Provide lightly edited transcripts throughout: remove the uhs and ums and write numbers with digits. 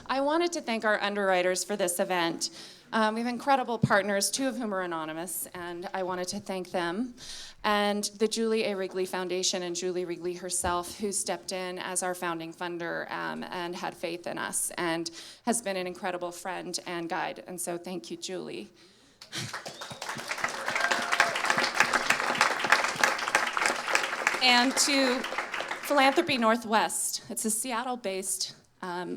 I wanted to thank our underwriters for this event. We have incredible partners, 2 of whom are anonymous, and I wanted to thank them. And the Julie A. Wrigley Foundation and Julie Wrigley herself, who stepped in as our founding funder and had faith in us and has been an incredible friend and guide. And so thank you, Julie. And to Philanthropy Northwest. It's a Seattle-based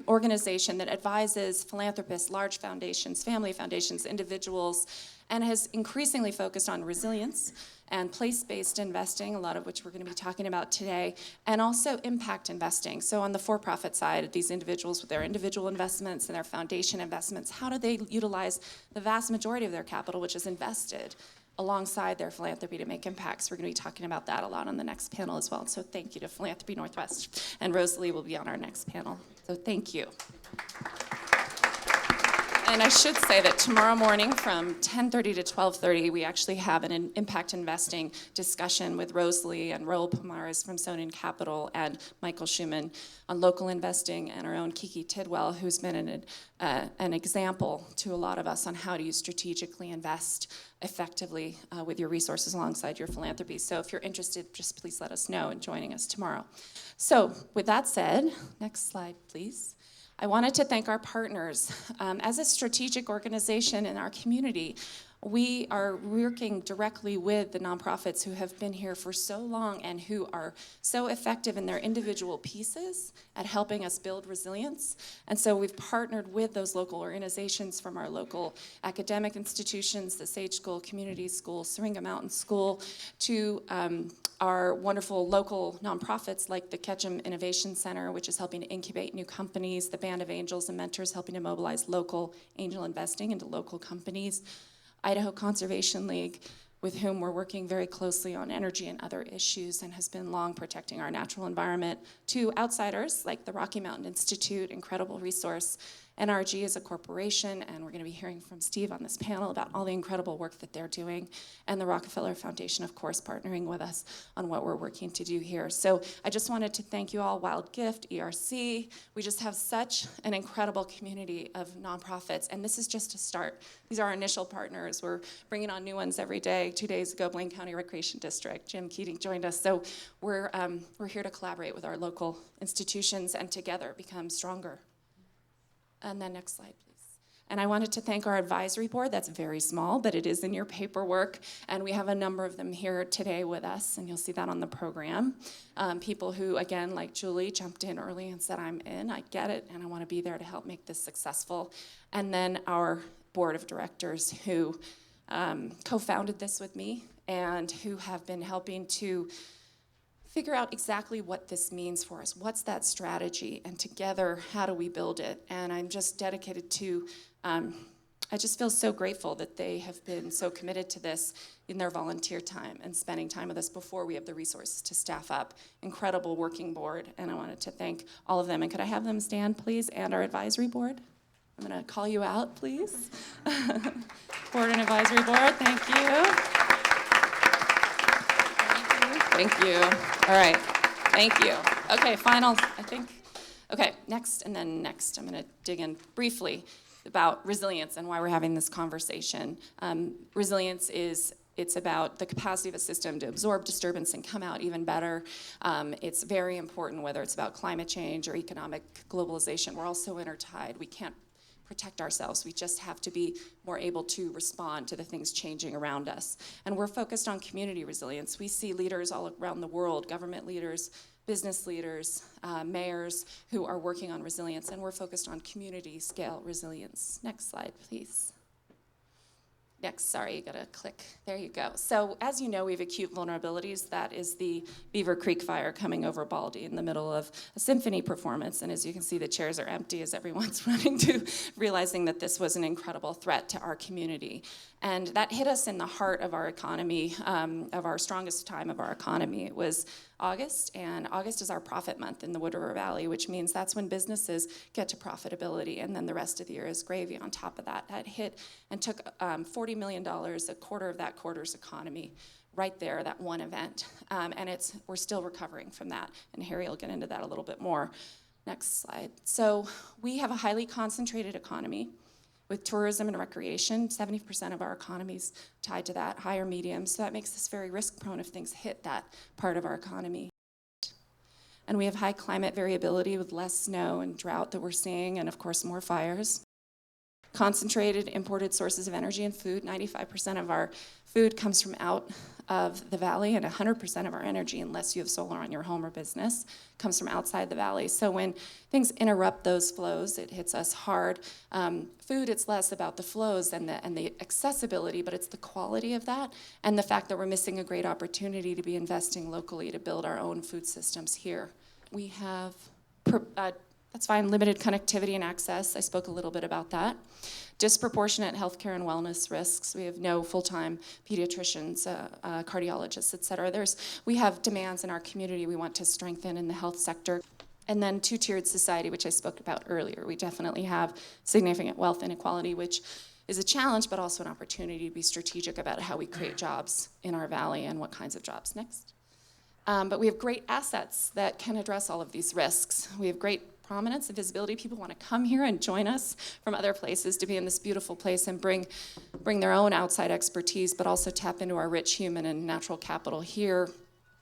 organization that advises philanthropists, large foundations, family foundations, individuals, and has increasingly focused on resilience and place-based investing, a lot of which we're going to be talking about today, and also impact investing. So on the for-profit side, these individuals with their individual investments and their foundation investments, how do they utilize the vast majority of their capital, which is invested, alongside their philanthropy to make impacts? We're going to be talking about that a lot on the next panel as well. So thank you to Philanthropy Northwest. And Rosalie will be on our next panel. So thank you. And I should say that tomorrow morning from 10:30 to 12:30, we actually have an impact investing discussion with Rosalie and Raul Pomares from Sonin Capital and Michael Schumann on local investing, and our own Kete Tidwell, who's been an example to a lot of us on how to strategically invest effectively with your resources alongside your philanthropy. So if you're interested, just please let us know in joining us tomorrow. So with that said, next slide, please. I wanted to thank our partners. As a strategic organization in our community, we are working directly with the nonprofits who have been here for so long and who are so effective in their individual pieces at helping us build resilience. And so we've partnered with those local organizations, from our local academic institutions, the Sage School, Community School, Syringa Mountain School, to our wonderful local nonprofits like the Ketchum Innovation Center, which is helping to incubate new companies, the Band of Angels and Mentors helping to mobilize local angel investing into local companies, Idaho Conservation League, with whom we're working very closely on energy and other issues and has been long protecting our natural environment, to outsiders like the Rocky Mountain Institute, incredible resource. NRG is a corporation, and we're going to be hearing from Steve on this panel about all the incredible work that they're doing, and the Rockefeller Foundation, of course, partnering with us on what we're working to do here. So I just wanted to thank you all, Wild Gift, ERC. We just have such an incredible community of nonprofits, and this is just a start. These are our initial partners. We're bringing on new ones every day. 2 days ago, Blaine County Recreation District, Jim Keating joined us. So we're here to collaborate with our local institutions and together become stronger. And then next slide, please. And I wanted to thank our advisory board. That's very small, but it is in your paperwork. And we have a number of them here today with us, and you'll see that on the program. People who, again, like Julie, jumped in early and said, I'm in, I get it, and I want to be there to help make this successful. And then our board of directors who co-founded this with me and who have been helping to figure out exactly what this means for us. What's that strategy? And together, how do we build it? And I'm just dedicated to, I just feel so grateful that they have been so committed to this in their volunteer time and spending time with us before we have the resources to staff up. Incredible working board, and I wanted to thank all of them. And could I have them stand, please, and our advisory board? I'm gonna call you out, please. Board and advisory board, thank you. Thank you. All right. Thank you. Okay, final, I think. Okay, next and then next. I'm going to dig in briefly about resilience and why we're having this conversation. Resilience it's about the capacity of a system to absorb disturbance and come out even better. It's very important whether it's about climate change or economic globalization. We're all so intertied. We can't protect ourselves. We just have to be more able to respond to the things changing around us. And we're focused on community resilience. We see leaders all around the world, government leaders, business leaders, mayors who are working on resilience, and we're focused on community scale resilience. Next slide, please. Next, sorry, you gotta click. There you go. So as you know, we have acute vulnerabilities. That is the Beaver Creek fire coming over Baldy in the middle of a symphony performance. And as you can see, the chairs are empty as everyone's running to realizing that this was an incredible threat to our community. And that hit us in the heart of our economy, of our strongest time of our economy. It was August, and August is our profit month in the Wood River Valley, which means that's when businesses get to profitability, and then the rest of the year is gravy on top of that. That hit and took $40 million, a quarter of that quarter's economy, right there, that one event. And we're still recovering from that, and Harry will get into that a little bit more. Next slide. So we have a highly concentrated economy with tourism and recreation. 70% of our economy is tied to that, high or medium. So that makes us very risk prone if things hit that part of our economy. And we have high climate variability with less snow and drought that we're seeing, and of course more fires. Concentrated imported sources of energy and food. 95% of our food comes from out of the valley, and 100% of our energy, unless you have solar on your home or business, comes from outside the valley. So when things interrupt those flows, it hits us hard. Food, it's less about the flows and the accessibility, but it's the quality of that and the fact that we're missing a great opportunity to be investing locally to build our own food systems here. We have that's fine, limited connectivity and access. I spoke a little bit about that. Disproportionate healthcare and wellness risks. We have no full-time pediatricians, cardiologists, et cetera. We have demands in our community we want to strengthen in the health sector. And then two-tiered society, which I spoke about earlier. We definitely have significant wealth inequality, which is a challenge, but also an opportunity to be strategic about how we create jobs in our valley and what kinds of jobs. Next. But we have great assets that can address all of these risks. We have great prominence and visibility. People want to come here and join us from other places to be in this beautiful place and bring their own outside expertise, but also tap into our rich human and natural capital here.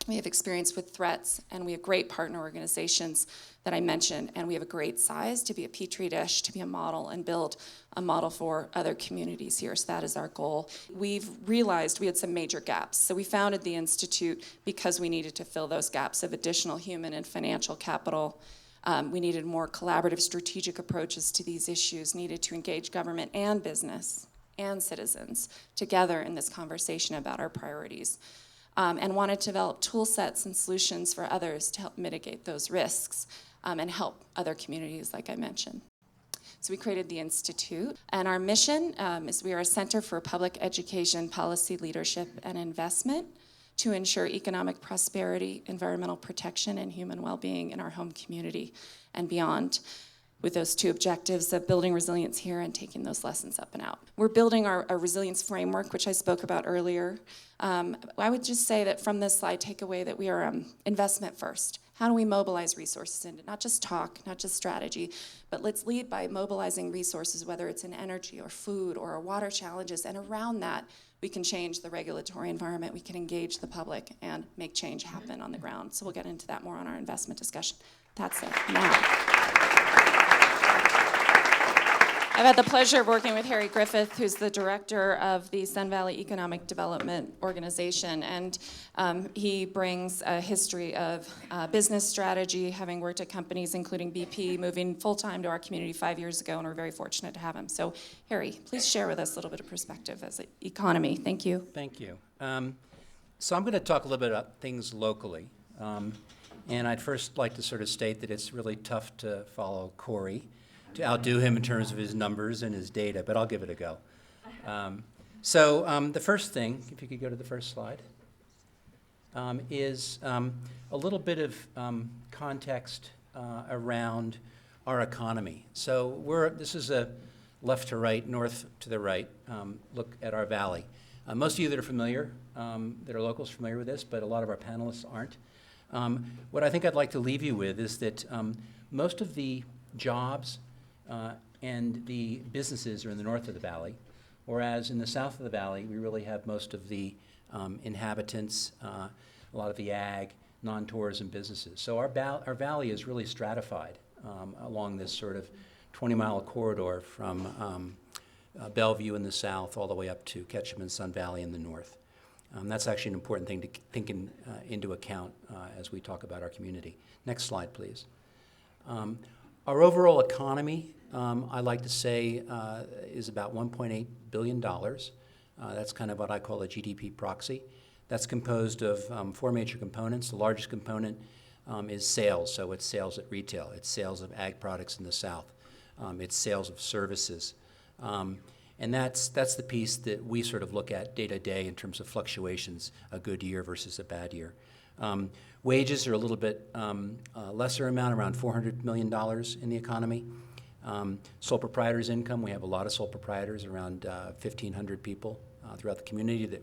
We have experience with threats, and we have great partner organizations that I mentioned, and we have a great size to be a petri dish, to be a model, and build a model for other communities here. So that is our goal. We've realized we had some major gaps, so we founded the Institute because we needed to fill those gaps of additional human and financial capital. We needed more collaborative strategic approaches to these issues, needed to engage government and business and citizens together in this conversation about our priorities, and wanted to develop tool sets and solutions for others to help mitigate those risks and help other communities, like I mentioned. So we created the Institute, and our mission is we are a center for public education, policy leadership, and investment to ensure economic prosperity, environmental protection, and human well-being in our home community and beyond, with those two objectives of building resilience here and taking those lessons up and out. We're building our resilience framework, which I spoke about earlier. I would just say that from this slide, take away that we are investment first. How do we mobilize resources into not just talk, not just strategy, but let's lead by mobilizing resources, whether it's in energy or food or our water challenges, and around that, we can change the regulatory environment, we can engage the public and make change happen on the ground. So we'll get into that more on our investment discussion. That's it. Now. I've had the pleasure of working with Harry Griffith, who's the director of the Sun Valley Economic Development Organization, and he brings a history of business strategy, having worked at companies including BP, moving full-time to our community 5 years ago, and we're very fortunate to have him. So, Harry, please share with us a little bit of perspective as an economy. Thank you. Thank you. So I'm going to talk a little bit about things locally, and I'd first like to sort of state that it's really tough to follow Corey, to outdo him in terms of his numbers and his data, but I'll give it a go. So the first thing, if you could go to the first slide, is a little bit of context around our economy. So this is a left to right, north to the right, look at our valley. Most of you that are familiar, that are locals, familiar with this, but a lot of our panelists aren't. What I think I'd like to leave you with is that most of the jobs and the businesses are in the north of the valley, whereas in the south of the valley, we really have most of the inhabitants, a lot of the ag, non-tourism businesses. So our valley is really stratified along this sort of 20-mile corridor from Bellevue in the south all the way up to Ketchum and Sun Valley in the north. That's actually an important thing to think into account as we talk about our community. Next slide, please. Our overall economy, I like to say, is about $1.8 billion. That's kind of what I call a GDP proxy. That's composed of four major components. The largest component is sales, so it's sales at retail. It's sales of ag products in the south. It's sales of services. And that's the piece that we sort of look at day to day in terms of fluctuations, a good year versus a bad year. Wages are a little bit lesser amount, around $400 million in the economy. Sole proprietors income, we have a lot of sole proprietors, around 1,500 people throughout the community that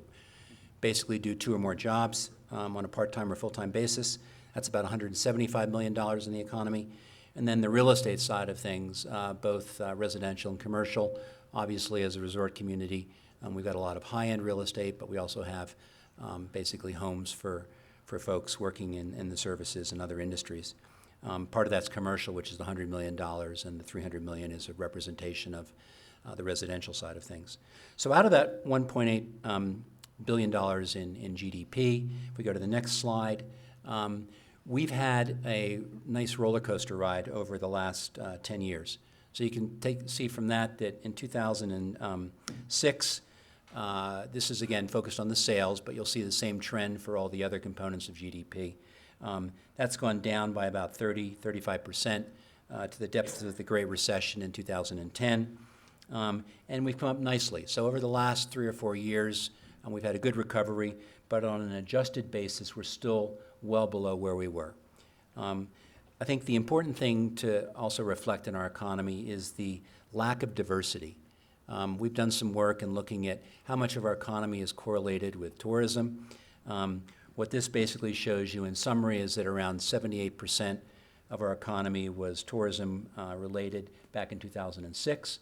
basically do 2 or more jobs on a part-time or full-time basis. That's about $175 million in the economy. And then the real estate side of things, both residential and commercial. Obviously, as a resort community, we've got a lot of high-end real estate, but we also have basically homes for folks working in the services and other industries. Part of that's commercial, which is the $100 million, and the $300 million is a representation of the residential side of things. So out of that $1.8 billion in GDP, if we go to the next slide, we've had a nice roller coaster ride over the last 10 years. So you can see from that in 2006, this is again focused on the sales, but you'll see the same trend for all the other components of GDP. That's gone down by about 35% to the depths of the Great Recession in 2010. And we've come up nicely. So over the last 3 or 4 years, we've had a good recovery, but on an adjusted basis, we're still well below where we were. I think the important thing to also reflect in our economy is the lack of diversity. We've done some work in looking at how much of our economy is correlated with tourism. What this basically shows you in summary is that around 78% of our economy was tourism related back in 2006.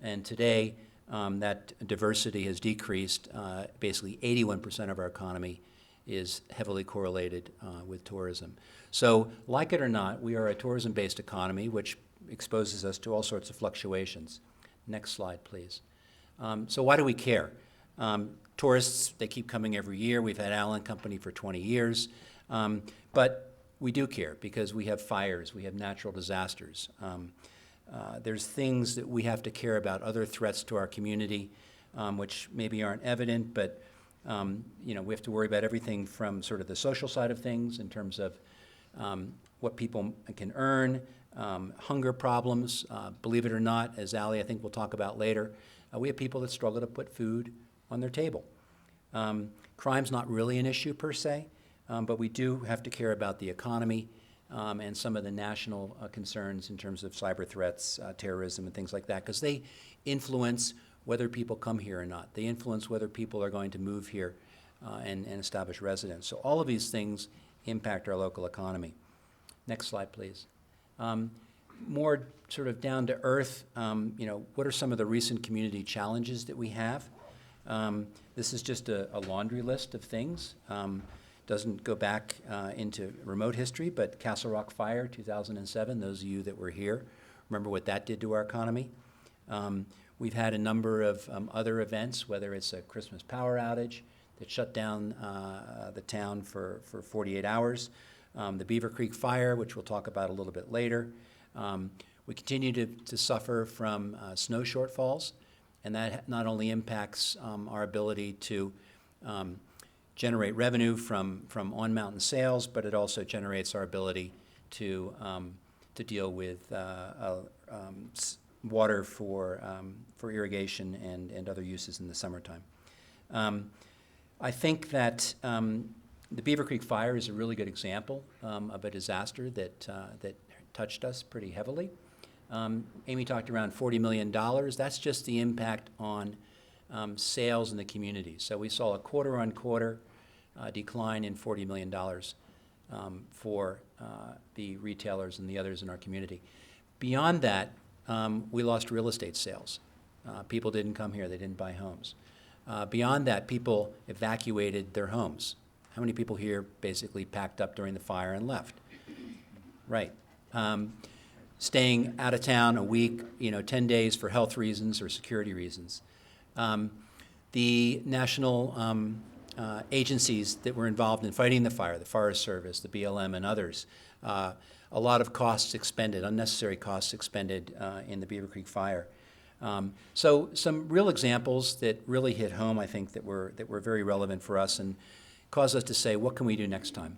And today, that diversity has decreased. Basically, 81% of our economy is heavily correlated with tourism. So, like it or not, we are a tourism-based economy, which exposes us to all sorts of fluctuations. Next slide, please. So why do we care? Tourists, they keep coming every year. We've had Allen Company for 20 years. But we do care because we have fires, we have natural disasters. There's things that we have to care about, other threats to our community, which maybe aren't evident, but we have to worry about everything from sort of the social side of things in terms of what people can earn, hunger problems. Believe it or not, as Allie, I think we'll talk about later, we have people that struggle to put food on their table. Crime's not really an issue per se, but we do have to care about the economy and some of the national concerns in terms of cyber threats, terrorism, and things like that, because they influence whether people come here or not. They influence whether people are going to move here and establish residence. So all of these things impact our local economy. Next slide, please. More sort of down to earth, what are some of the recent community challenges that we have? This is just a laundry list of things. Doesn't go back into remote history, but Castle Rock Fire, 2007, those of you that were here, remember what that did to our economy. We've had a number of other events, whether it's a Christmas power outage that shut down the town for 48 hours, the Beaver Creek Fire, which we'll talk about a little bit later. We continue to suffer from snow shortfalls, and that not only impacts our ability to generate revenue from on-mountain sales, but it also generates our ability to deal with water for irrigation and other uses in the summertime. I think that the Beaver Creek Fire is a really good example of a disaster that touched us pretty heavily. Aimee talked around $40 million. That's just the impact on sales in the community. So we saw a quarter-on-quarter decline in $40 million for the retailers and the others in our community. Beyond that, we lost real estate sales. People didn't come here. They didn't buy homes. Beyond that, people evacuated their homes. How many people here basically packed up during the fire and left? Right. Staying out of town a week, 10 days for health reasons or security reasons. The national agencies that were involved in fighting the fire, the Forest Service, the BLM, and others, a lot of costs expended, unnecessary costs expended in the Beaver Creek Fire. So some real examples that really hit home, I think, that were very relevant for us and caused us to say, what can we do next time?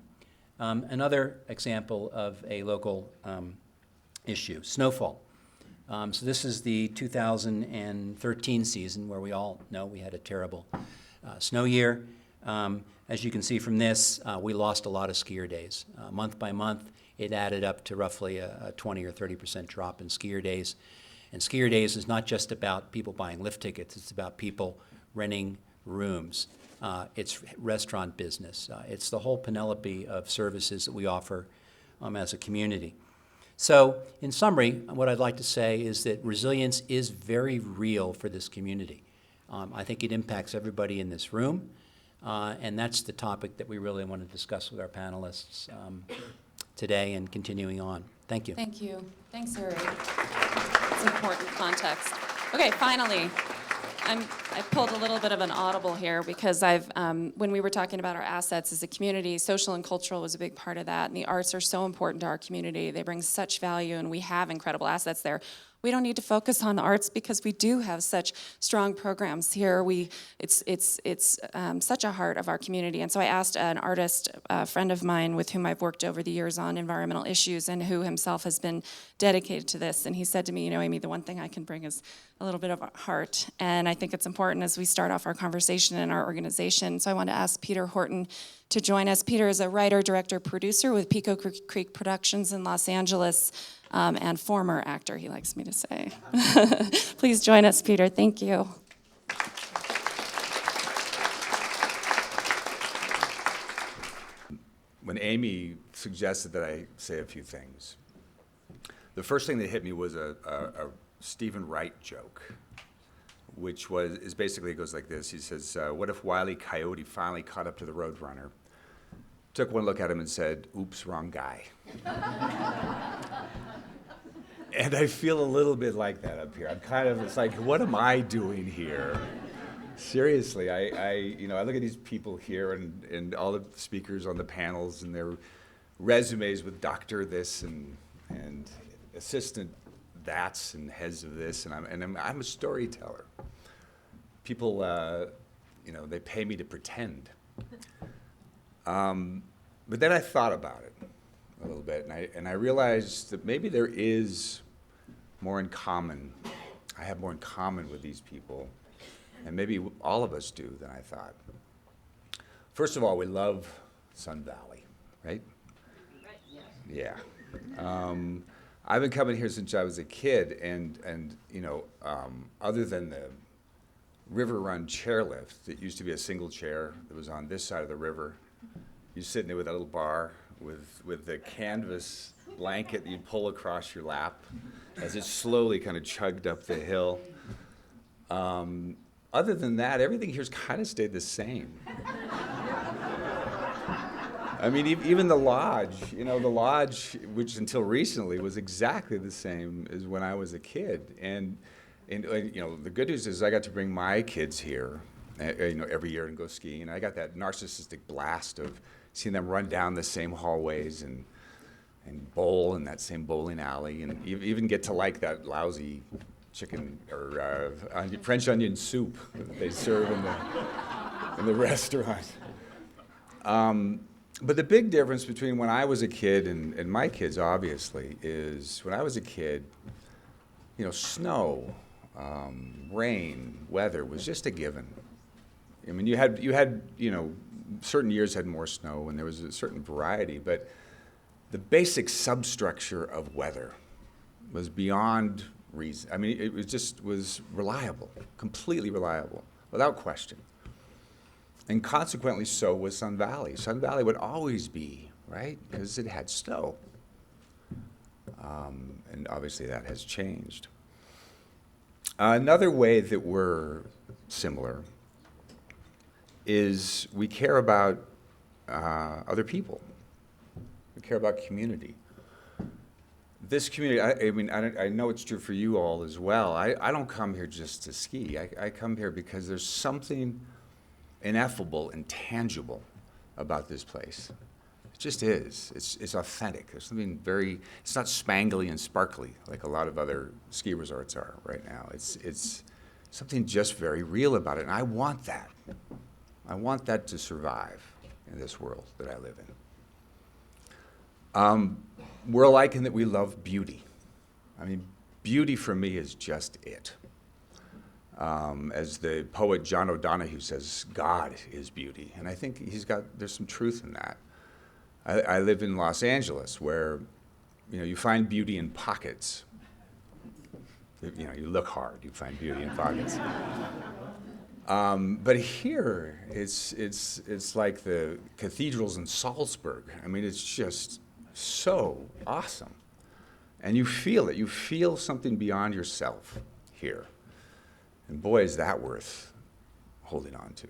Another example of a local issue, snowfall. So this is the 2013 season where we all know we had a terrible snow year. As you can see from this, we lost a lot of skier days. Month by month, it added up to roughly a 20 or 30% drop in skier days. And skier days is not just about people buying lift tickets, it's about people renting rooms. It's restaurant business. It's the whole panoply of services that we offer as a community. So in summary, what I'd like to say is that resilience is very real for this community. I think it impacts everybody in this room, and that's the topic that we really want to discuss with our panelists today and continuing on. Thank you. Thank you. Thanks, Harry. It's important context. Okay, finally, I pulled a little bit of an audible here because when we were talking about our assets as a community, social and cultural was a big part of that, and the arts are so important to our community. They bring such value, and we have incredible assets there. We don't need to focus on the arts because we do have such strong programs here. It's such a heart of our community. And so I asked an artist, a friend of mine with whom I've worked over the years on environmental issues and who himself has been dedicated to this. And he said to me, Aimee, the one thing I can bring is a little bit of heart. And I think it's important as we start off our conversation in our organization. So I want to ask Peter Horton to join us. Peter is a writer, director, producer with Pico Creek Productions in Los Angeles. And former actor, he likes me to say. Please join us, Peter. Thank you. When Aimee suggested that I say a few things, the first thing that hit me was a Stephen Wright joke, which is basically, it goes like this. He says, what if Wile E. Coyote finally caught up to the Roadrunner, took one look at him and said, oops, wrong guy. And I feel a little bit like that up here. It's like, what am I doing here? Seriously, I look at these people here and all the speakers on the panels and their resumes with doctor this and assistant that's and heads of this, and I'm a storyteller. People, they pay me to pretend. But then I thought about it a little bit, and I realized that maybe there is more in common. I have more in common with these people, and maybe all of us do than I thought. First of all, we love Sun Valley, right? Yeah. I've been coming here since I was a kid, and other than the river run chairlift that used to be a single chair that was on this side of the river, you sit in there with a little bar with the canvas blanket that you'd pull across your lap as it slowly kind of chugged up the hill. Other than that, everything here's kind of stayed the same. I mean, even the lodge, which until recently was exactly the same as when I was a kid. And the good news is I got to bring my kids here, every year and go skiing. And I got that narcissistic blast of seeing them run down the same hallways and bowl in that same bowling alley, and even get to like that lousy chicken or French onion soup that they serve in the restaurant. But the big difference between when I was a kid and my kids, obviously, is when I was a kid, snow, rain, weather was just a given. I mean, you had certain years had more snow and there was a certain variety, but the basic substructure of weather was beyond reason. I mean, it was reliable, completely reliable, without question. And consequently, so was Sun Valley. Sun Valley would always be, right, because it had snow. And obviously that has changed. Another way that we're similar is we care about other people. We care about community. This community, I know it's true for you all as well. I don't come here just to ski. I come here because there's something ineffable and tangible about this place. It just is. It's authentic. There's something it's not spangly and sparkly like a lot of other ski resorts are right now. It's something just very real about it, and I want that. I want that to survive in this world that I live in. We're alike in that we love beauty. I mean, beauty for me is just it. As the poet John O'Donohue says, God is beauty. And I think there's some truth in that. I live in Los Angeles where, you find beauty in pockets. You look hard, you find beauty in pockets. But here, it's like the cathedrals in Salzburg. I mean, it's just so awesome. And you feel it. You feel something beyond yourself here. And boy, is that worth holding on to.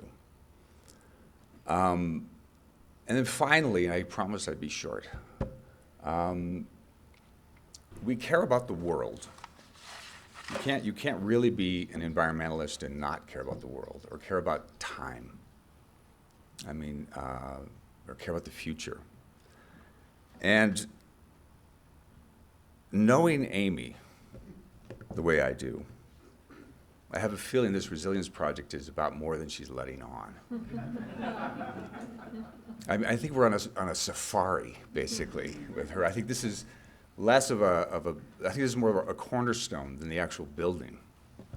And then finally, I promised I'd be short, we care about the world. You can't really be an environmentalist and not care about the world or care about time. I mean, or care about the future. And knowing Aimee the way I do, I have a feeling this resilience project is about more than she's letting on. I think we're on a safari, basically, with her. I think this is less of I think this is more of a cornerstone than the actual building.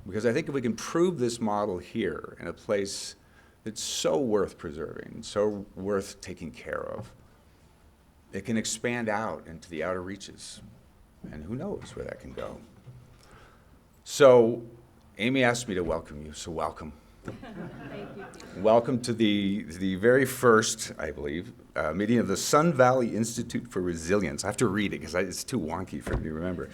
Because I think if we can prove this model here in a place that's so worth preserving, so worth taking care of, it can expand out into the outer reaches. And who knows where that can go. So Aimee asked me to welcome you, so welcome. Thank you. Welcome to the very first, I believe, meeting of the Sun Valley Institute for Resilience. I have to read it because it's too wonky for me to remember.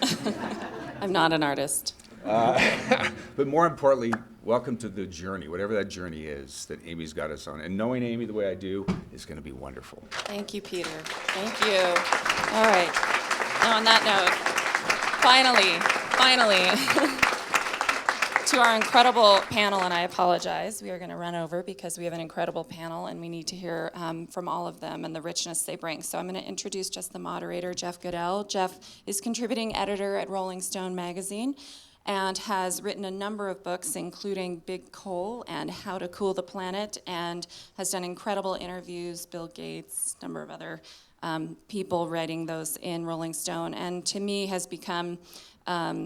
I'm not an artist. But more importantly, welcome to the journey, whatever that journey is that Aimee's got us on. And knowing Aimee the way I do is going to be wonderful. Thank you, Peter. Thank you. All right. Now, on that note, finally, to our incredible panel, and I apologize, we are going to run over because we have an incredible panel and we need to hear from all of them and the richness they bring. So I'm going to introduce just the moderator, Jeff Goodell. Jeff is contributing editor at Rolling Stone magazine and has written a number of books, including Big Coal and How to Cool the Planet, and has done incredible interviews, Bill Gates, a number of other people writing those in Rolling Stone, and to me has become a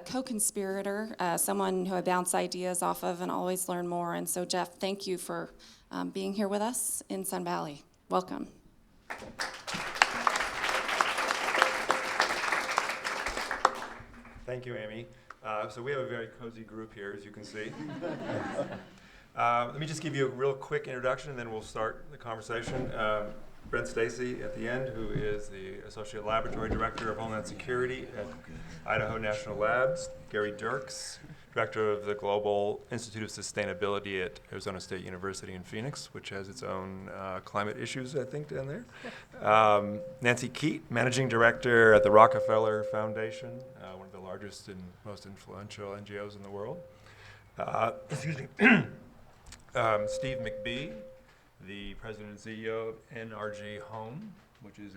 co-conspirator, someone who I bounce ideas off of and always learn more. And so, Jeff, thank you for being here with us in Sun Valley. Welcome. Thank you, Aimee. So we have a very cozy group here, as you can see. Let me just give you a real quick introduction, and then we'll start the conversation. Brent Stacey at the end, who is the Associate Laboratory Director of Homeland Security at Idaho National Labs. Gary Dirks, Director of the Global Institute of Sustainability at Arizona State University in Phoenix, which has its own climate issues, I think, down there. Nancy Kete, Managing Director at the Rockefeller Foundation, one of the largest and most influential NGOs in the world. Excuse me. Steve McBee, the President and CEO of NRG Home, which is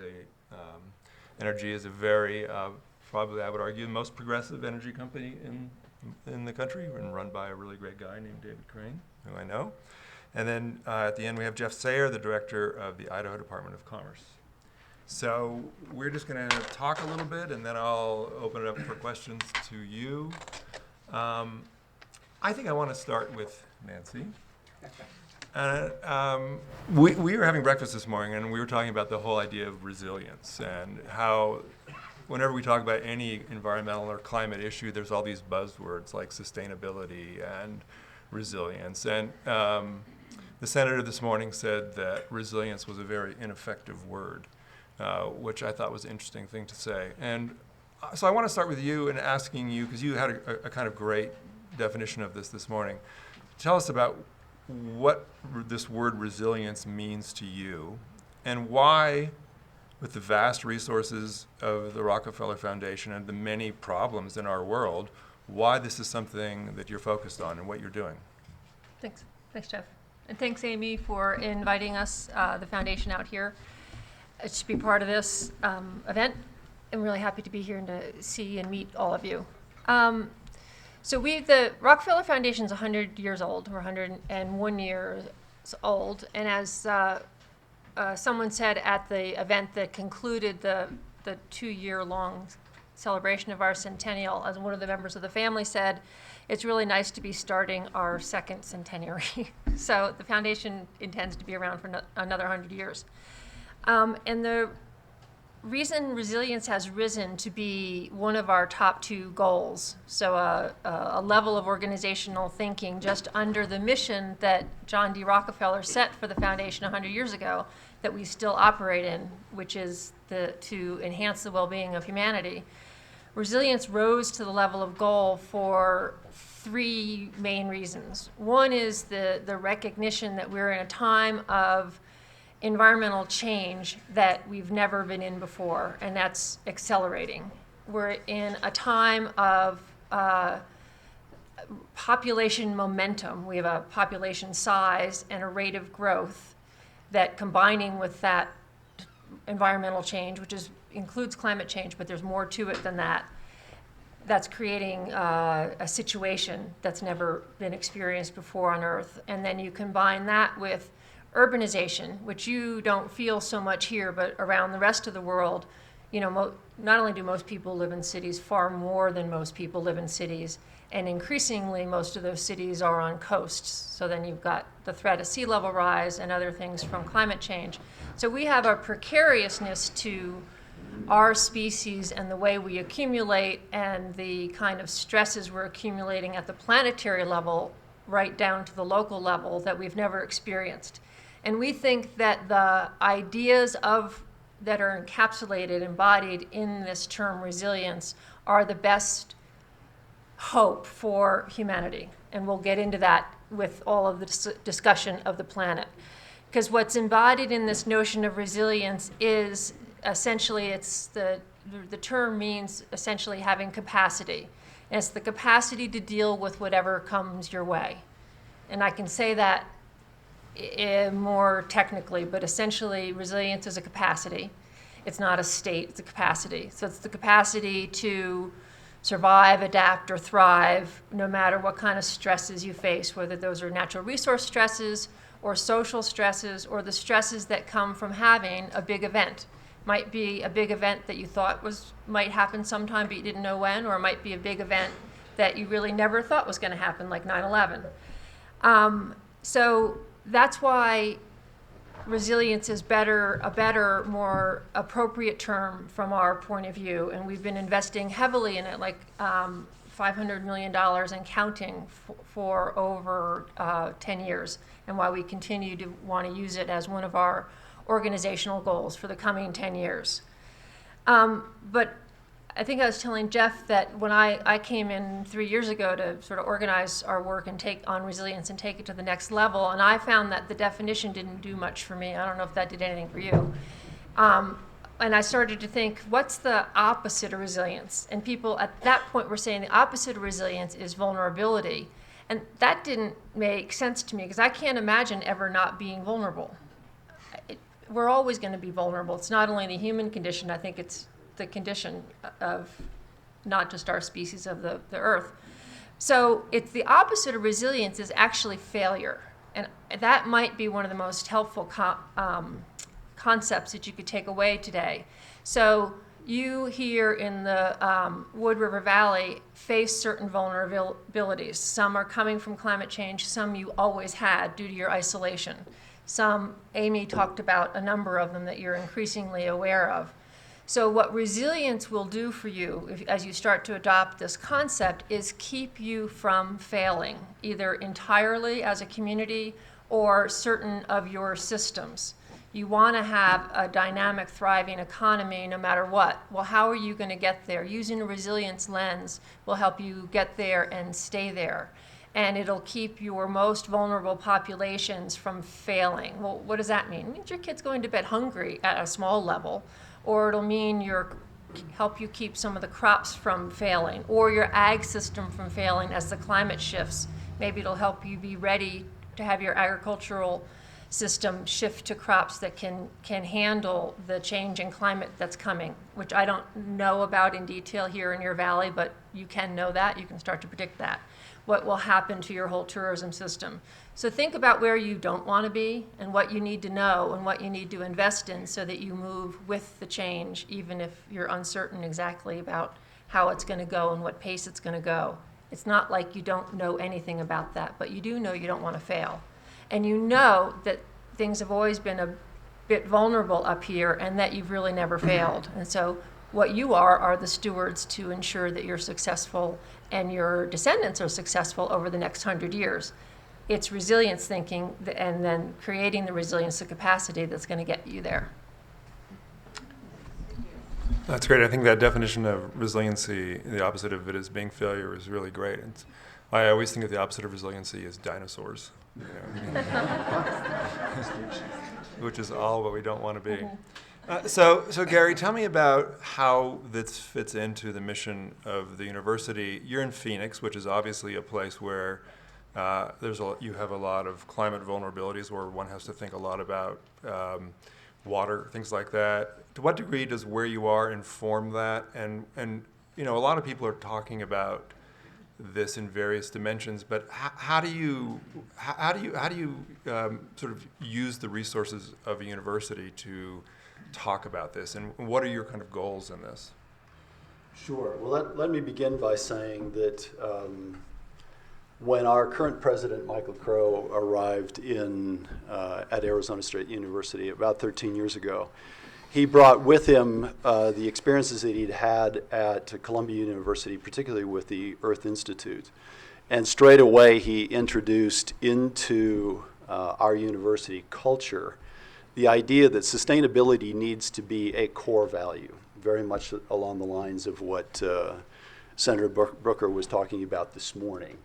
NRG is a very, probably I would argue, the most progressive energy company in the country, and run by a really great guy named David Crane, who I know. And then at the end we have Jeff Sayer, the Director of the Idaho Department of Commerce. So we're just going to talk a little bit, and then I'll open it up for questions to you. I think I want to start with Nancy. We were having breakfast this morning, and we were talking about the whole idea of resilience and how whenever we talk about any environmental or climate issue, there's all these buzzwords like sustainability and resilience. And the senator this morning said that resilience was a very ineffective word, which I thought was an interesting thing to say. And so I want to start with you and asking you, because you had a kind of great definition of this morning. Tell us about what this word resilience means to you, and why, with the vast resources of the Rockefeller Foundation and the many problems in our world, why this is something that you're focused on and what you're doing. Thanks, Jeff. And thanks, Aimee, for inviting us, the foundation, out here to be part of this event. I'm really happy to be here and to see and meet all of you. So the Rockefeller Foundation is 100 years old. We're 101 years old. And as someone said at the event that concluded the 2-year-long celebration of our centennial, as one of the members of the family said, it's really nice to be starting our second centenary. So the foundation intends to be around for another 100 years. And the reason resilience has risen to be one of our top 2 goals, so a level of organizational thinking just under the mission that John D. Rockefeller set for the foundation 100 years ago, that we still operate in, which is to enhance the well-being of humanity. Resilience rose to the level of goal for three main reasons. One is the recognition that we're in a time of environmental change that we've never been in before, and that's accelerating. We're in a time of population momentum. We have a population size and a rate of growth that, combining with that environmental change, which includes climate change, but there's more to it than that, that's creating a situation that's never been experienced before on Earth. And then you combine that with urbanization, which you don't feel so much here, but around the rest of the world, you know, not only do most people live in cities, far more than most people live in cities, and increasingly most of those cities are on coasts. So then you've got the threat of sea level rise and other things from climate change. So we have a precariousness to our species and the way we accumulate and the kind of stresses we're accumulating at the planetary level right down to the local level that we've never experienced. And we think that the ideas that are encapsulated, embodied in this term resilience, are the best hope for humanity. And we'll get into that with all of the discussion of the planet. Because what's embodied in this notion of resilience is essentially, the term means essentially having capacity. And it's the capacity to deal with whatever comes your way. And I can say that more technically, but essentially resilience is a capacity. It's not a state, it's a capacity. So it's the capacity to survive, adapt, or thrive no matter what kind of stresses you face, whether those are natural resource stresses or social stresses or the stresses that come from having a big event. Might be a big event that you thought might happen sometime but you didn't know when, or it might be a big event that you really never thought was going to happen, like 9/11. So that's why resilience is a better, more appropriate term from our point of view, and we've been investing heavily in it, like $500 million and counting for over 10 years, and why we continue to want to use it as one of our organizational goals for the coming 10 years. But I think I was telling Jeff that when I came in 3 years ago to sort of organize our work and take on resilience and take it to the next level, and I found that the definition didn't do much for me. I don't know if that did anything for you. And I started to think, what's the opposite of resilience? And people at that point were saying the opposite of resilience is vulnerability. And that didn't make sense to me because I can't imagine ever not being vulnerable. We're always going to be vulnerable. It's not only the human condition, I think it's the condition of not just our species, of the earth. So it's the opposite of resilience is actually failure. And that might be one of the most helpful concepts that you could take away today. So you here in the Wood River Valley face certain vulnerabilities. Some are coming from climate change, some you always had due to your isolation. Some, Aimee talked about a number of them that you're increasingly aware of. So what resilience will do for you as you start to adopt this concept is keep you from failing, either entirely as a community or certain of your systems. You want to have a dynamic, thriving economy no matter what. Well, how are you going to get there? Using a resilience lens will help you get there and stay there. And it'll keep your most vulnerable populations from failing. Well, what does that mean? It means your kid's going to bed hungry at a small level, or it'll mean help you keep some of the crops from failing, or your ag system from failing as the climate shifts. Maybe it'll help you be ready to have your agricultural system shift to crops that can handle the change in climate that's coming, which I don't know about in detail here in your valley, but you can know that. You can start to predict that. What will happen to your whole tourism system. So think about where you don't want to be and what you need to know and what you need to invest in so that you move with the change, even if you're uncertain exactly about how it's going to go and what pace it's going to go. It's not like you don't know anything about that, but you do know you don't want to fail. And you know that things have always been a bit vulnerable up here and that you've really never failed. And so what you are the stewards to ensure that you're successful and your descendants are successful over the next 100 years. It's resilience thinking and then creating the resilience of capacity that's going to get you there. That's great. I think that definition of resiliency, the opposite of it is being failure, is really great. I always think of the opposite of resiliency as dinosaurs, which is all what we don't want to be. So Gary, tell me about how this fits into the mission of the university. You're in Phoenix, which is obviously a place where you have a lot of climate vulnerabilities, where one has to think a lot about water, things like that. To what degree does where you are inform that? And a lot of people are talking about this in various dimensions, but how do you sort of use the resources of a university to talk about this, and what are your kind of goals in this? Sure. Well, let me begin by saying that when our current president, Michael Crow, arrived at Arizona State University about 13 years ago, he brought with him the experiences that he'd had at Columbia University, particularly with the Earth Institute. And straight away, he introduced into our university culture the idea that sustainability needs to be a core value, very much along the lines of what Senator Brooker was talking about this morning.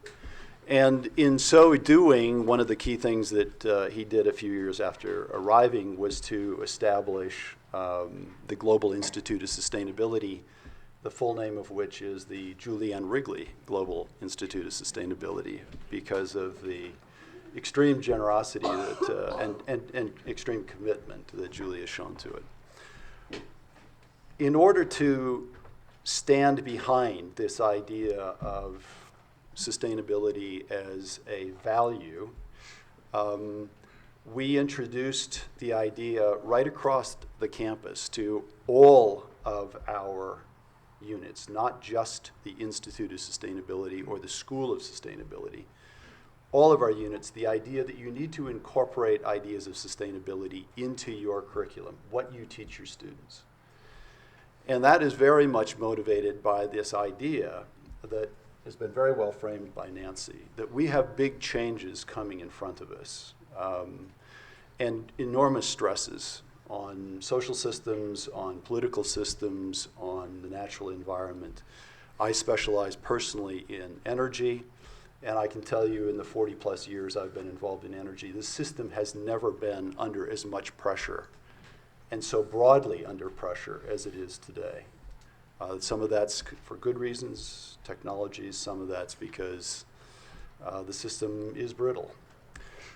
And in so doing, one of the key things that he did a few years after arriving was to establish the Global Institute of Sustainability, the full name of which is the Julianne Wrigley Global Institute of Sustainability, because of the extreme generosity and extreme commitment that Julie has shown to it. In order to stand behind this idea of sustainability as a value, we introduced the idea right across the campus to all of our units, not just the Institute of Sustainability or the School of Sustainability. All of our units, the idea that you need to incorporate ideas of sustainability into your curriculum, what you teach your students. And that is very much motivated by this idea that has been very well framed by Nancy, that we have big changes coming in front of us, and enormous stresses on social systems, on political systems, on the natural environment. I specialize personally in energy, and I can tell you in the 40 plus years I've been involved in energy, the system has never been under as much pressure and so broadly under pressure as it is today. Some of that's for good reasons, technologies, some of that's because the system is brittle.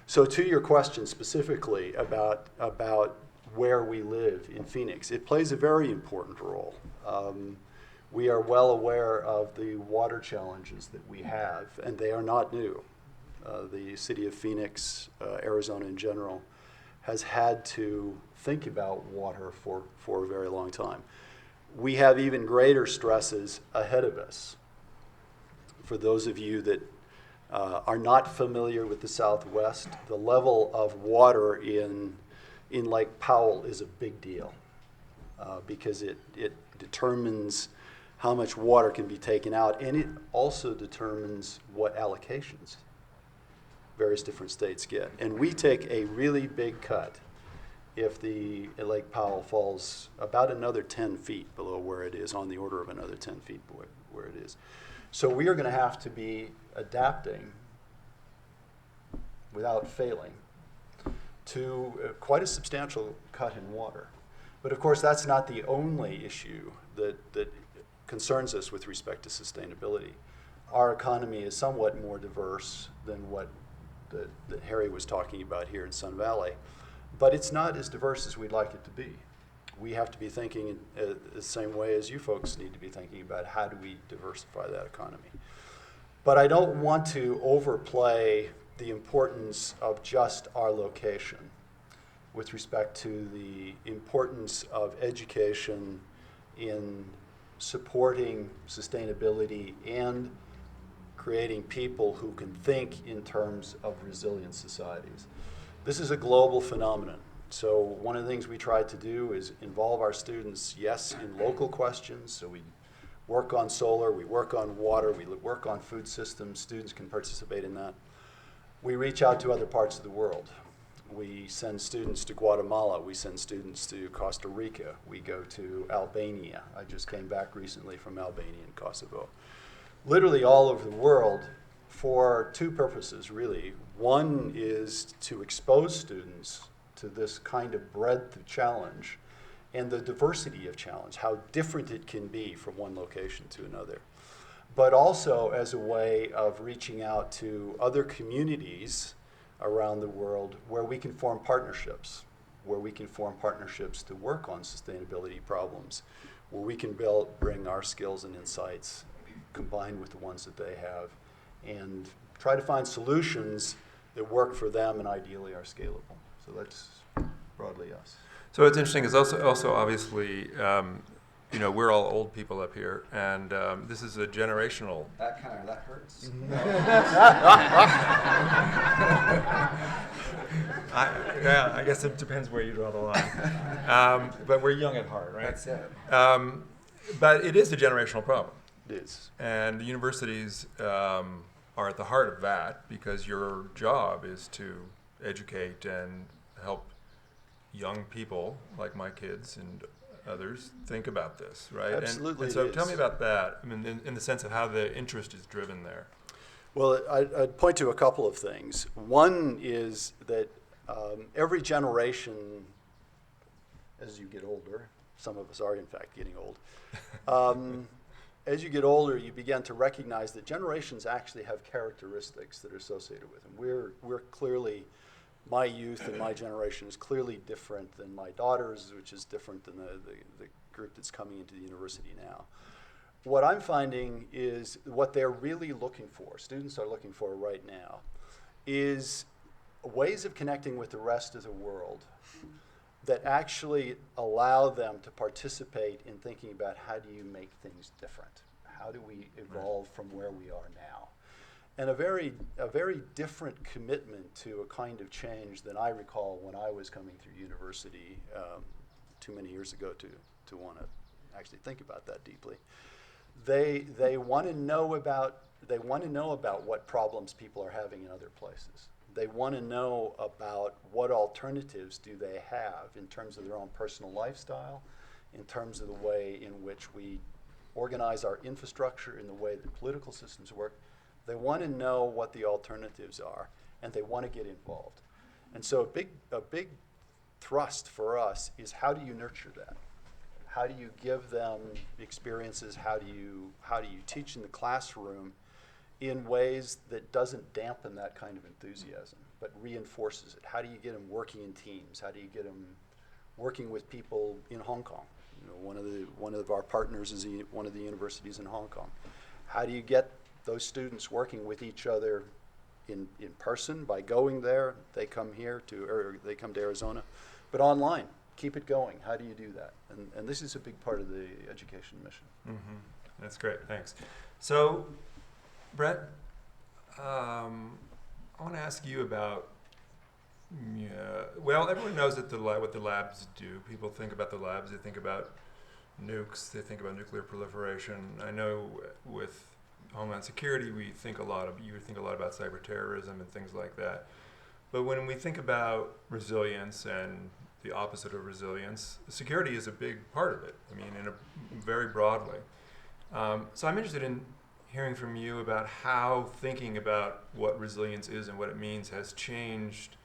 So to your question specifically about where we live in Phoenix, it plays a very important role. We are well aware of the water challenges that we have, and they are not new. The city of Phoenix, Arizona in general, has had to think about water for a very long time. We have even greater stresses ahead of us. For those of you that are not familiar with the Southwest, the level of water in Lake Powell is a big deal because it determines how much water can be taken out, and it also determines what allocations various different states get. And we take a really big cut if the Lake Powell falls about another 10 feet below where it is, on the order of another 10 feet where it is. So we are going to have to be adapting without failing to quite a substantial cut in water. But of course, that's not the only issue that concerns us with respect to sustainability. Our economy is somewhat more diverse than what that Harry was talking about here in Sun Valley, but it's not as diverse as we'd like it to be. We have to be thinking in the same way as you folks need to be thinking about how do we diversify that economy. But I don't want to overplay the importance of just our location with respect to the importance of education in supporting sustainability and creating people who can think in terms of resilient societies. This is a global phenomenon. So one of the things we try to do is involve our students, yes, in local questions. So we work on solar, we work on water, we work on food systems. Students can participate in that. We reach out to other parts of the world. We send students to Guatemala. We send students to Costa Rica. We go to Albania. I just came back recently from Albania and Kosovo. Literally all over the world for two purposes, really. One is to expose students to this kind of breadth of challenge and the diversity of challenge, how different it can be from one location to another. But also as a way of reaching out to other communities around the world where we can form partnerships, to work on sustainability problems, where we can bring our skills and insights combined with the ones that they have and try to find solutions that work for them and ideally are scalable. So that's broadly us. So what's interesting is also obviously, we're all old people up here, and this is a generational. That hurts. I guess it depends where you draw the line. But we're young at heart, right? That's it. But it is a generational problem. It is. And the universities are at the heart of that because your job is to educate and help young people like my kids and others think about this, right? Absolutely. And so tell me about that, I mean, in the sense of how the interest is driven there. Well, I'd point to a couple of things. One is that every generation, as you get older, some of us are in fact getting old, as you get older, you begin to recognize that generations actually have characteristics that are associated with them. We're clearly, my youth and my generation is clearly different than my daughter's, which is different than the group that's coming into the university now. What I'm finding is what they're really looking for, students are looking for right now, is ways of connecting with the rest of the world that actually allow them to participate in thinking about how do you make things different? How do we evolve from where we are now? And a very different commitment to a kind of change than I recall when I was coming through university too many years ago to want to actually think about that deeply. They want to know about what problems people are having in other places. They want to know about what alternatives do they have in terms of their own personal lifestyle, in terms of the way in which we organize our infrastructure, in the way that political systems work. They want to know what the alternatives are, and they want to get involved. And so a big thrust for us is how do you nurture that? How do you give them experiences? How do you teach in the classroom in ways that doesn't dampen that kind of enthusiasm, but reinforces it? How do you get them working in teams? How do you get them working with people in Hong Kong? One of our partners is one of the universities in Hong Kong. How do you get those students working with each other in person by going there? They come they come to Arizona, but online. Keep it going. How do you do that? And this is a big part of the education mission. Mm-hmm. That's great. Thanks. So, Brent, I want to ask you about. Well, everyone knows that what the labs do. People think about the labs. They think about nukes. They think about nuclear proliferation. I know with Homeland Security, you think a lot about cyber terrorism and things like that. But when we think about resilience and the opposite of resilience, security is a big part of it. I mean, very broadly. So I'm interested in hearing from you about how thinking about what resilience is and what it means has changed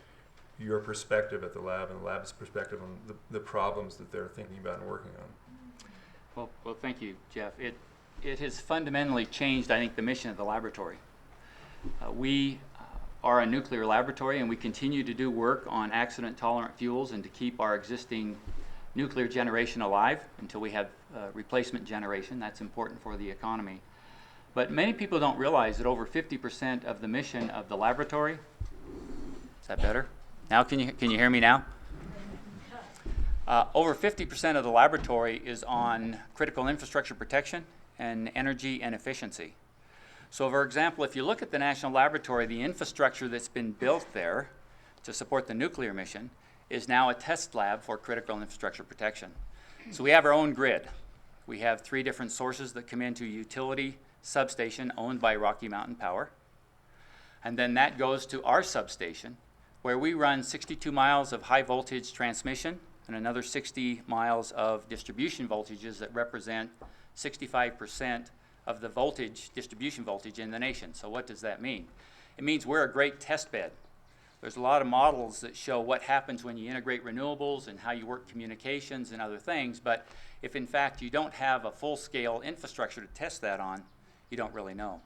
your perspective at the lab and the lab's perspective on the problems that they're thinking about and working on. Well, thank you, Jeff. It has fundamentally changed, I think, the mission of the laboratory. We are a nuclear laboratory, and we continue to do work on accident-tolerant fuels and to keep our existing nuclear generation alive until we have replacement generation. That's important for the economy. But many people don't realize that over 50% of the mission of the laboratory, is that better? Now, can you hear me now? Over 50% of the laboratory is on critical infrastructure protection and energy and efficiency. So for example, if you look at the National Laboratory, the infrastructure that's been built there to support the nuclear mission is now a test lab for critical infrastructure protection. So we have our own grid. We have 3 different sources that come into a utility substation owned by Rocky Mountain Power. And then that goes to our substation, where we run 62 miles of high voltage transmission and another 60 miles of distribution voltages that represent 65% of the voltage, distribution voltage in the nation. So what does that mean? It means we're a great test bed. There's a lot of models that show what happens when you integrate renewables and how you work communications and other things, but if in fact you don't have a full-scale infrastructure to test that on, you don't really know.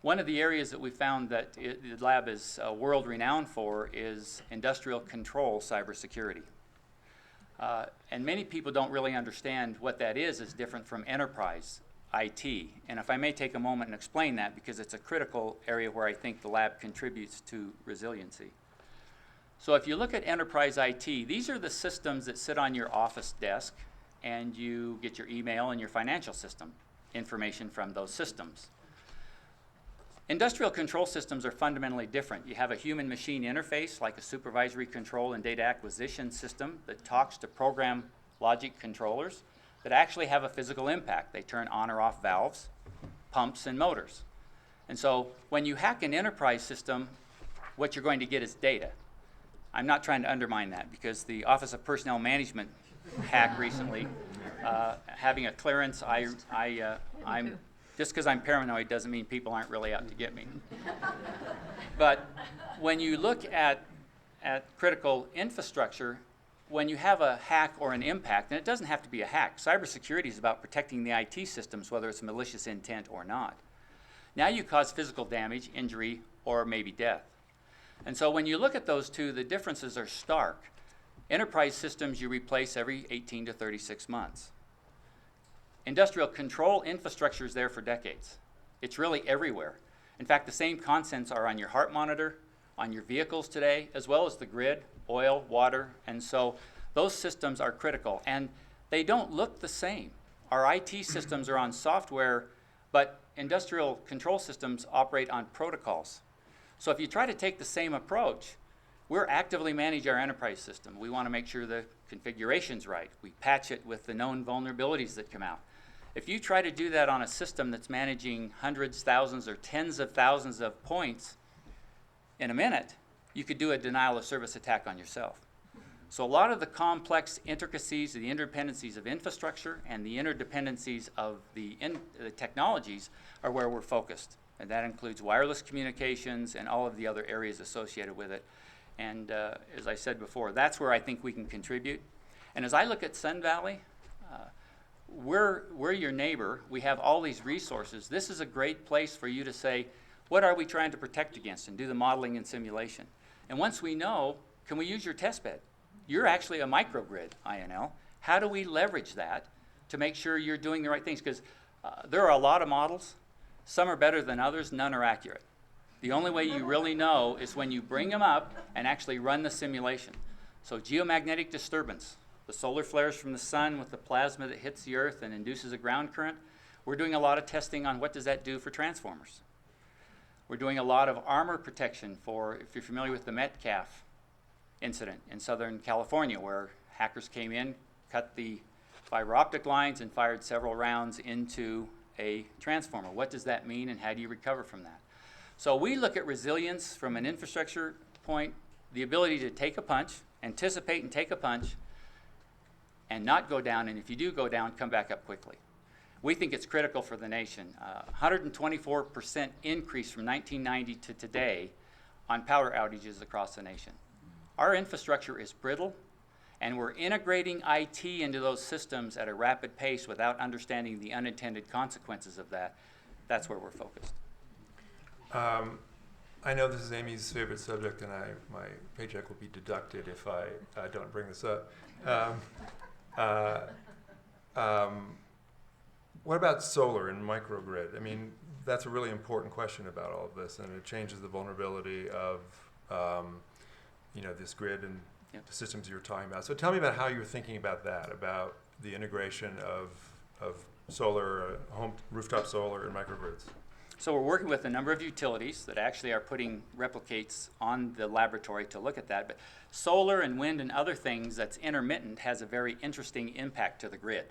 One of the areas that we found that the lab is world-renowned for is industrial control cybersecurity. And many people don't really understand what that is different from enterprise IT. And if I may take a moment and explain that, because it's a critical area where I think the lab contributes to resiliency. So if you look at enterprise IT, these are the systems that sit on your office desk, and you get your email and your financial system information from those systems. Industrial control systems are fundamentally different. You have a human-machine interface, like a supervisory control and data acquisition system that talks to program logic controllers that actually have a physical impact. They turn on or off valves, pumps, and motors. And so when you hack an enterprise system, what you're going to get is data. I'm not trying to undermine that, because the Office of Personnel Management hack recently, having a clearance, I'm just because I'm paranoid doesn't mean people aren't really out to get me. But when you look at critical infrastructure, when you have a hack or an impact, and it doesn't have to be a hack. Cybersecurity is about protecting the IT systems, whether it's malicious intent or not. Now you cause physical damage, injury, or maybe death. And so when you look at those two, the differences are stark. Enterprise systems you replace every 18 to 36 months. Industrial control infrastructure is there for decades. It's really everywhere. In fact, the same contents are on your heart monitor, on your vehicles today, as well as the grid, oil, water, and so those systems are critical. And they don't look the same. Our IT systems are on software, but industrial control systems operate on protocols. So if you try to take the same approach, we're actively manage our enterprise system. We want to make sure the configuration's right. We patch it with the known vulnerabilities that come out. If you try to do that on a system that's managing hundreds, thousands, or tens of thousands of points in a minute, you could do a denial of service attack on yourself. So a lot of the complex intricacies, the interdependencies of infrastructure and the interdependencies of the technologies are where we're focused. And that includes wireless communications and all of the other areas associated with it. And as I said before, that's where I think we can contribute. And as I look at Sun Valley, we're your neighbor. We have all these resources. This is a great place for you to say, what are we trying to protect against, and do the modeling and simulation. And once we know, can we use your test bed? You're actually a microgrid, INL. How do we leverage that to make sure you're doing the right things? Because there are a lot of models. Some are better than others. None are accurate. The only way you really know is when you bring them up and actually run the simulation. So geomagnetic disturbance, the solar flares from the sun with the plasma that hits the earth and induces a ground current. We're doing a lot of testing on what does that do for transformers. We're doing a lot of armor protection for, if you're familiar with the Metcalf incident in Southern California, where hackers came in, cut the fiber optic lines, and fired several rounds into a transformer. What does that mean, and how do you recover from that? So we look at resilience from an infrastructure point, the ability to take a punch, anticipate and take a punch, and not go down, and if you do go down, come back up quickly. We think it's critical for the nation. 124% increase from 1990 to today on power outages across the nation. Our infrastructure is brittle, and we're integrating IT into those systems at a rapid pace without understanding the unintended consequences of that. That's where we're focused. I know this is Aimee's favorite subject, and my paycheck will be deducted if I don't bring this up. What about solar and microgrid? I mean, that's a really important question about all of this, and it changes the vulnerability of this grid and Yep. the systems you were talking about. So tell me about how you're thinking about that, about the integration of solar, home rooftop solar, and microgrids. So we're working with a number of utilities that actually are putting replicates on the laboratory to look at that. But solar and wind and other things that's intermittent has a very interesting impact to the grid.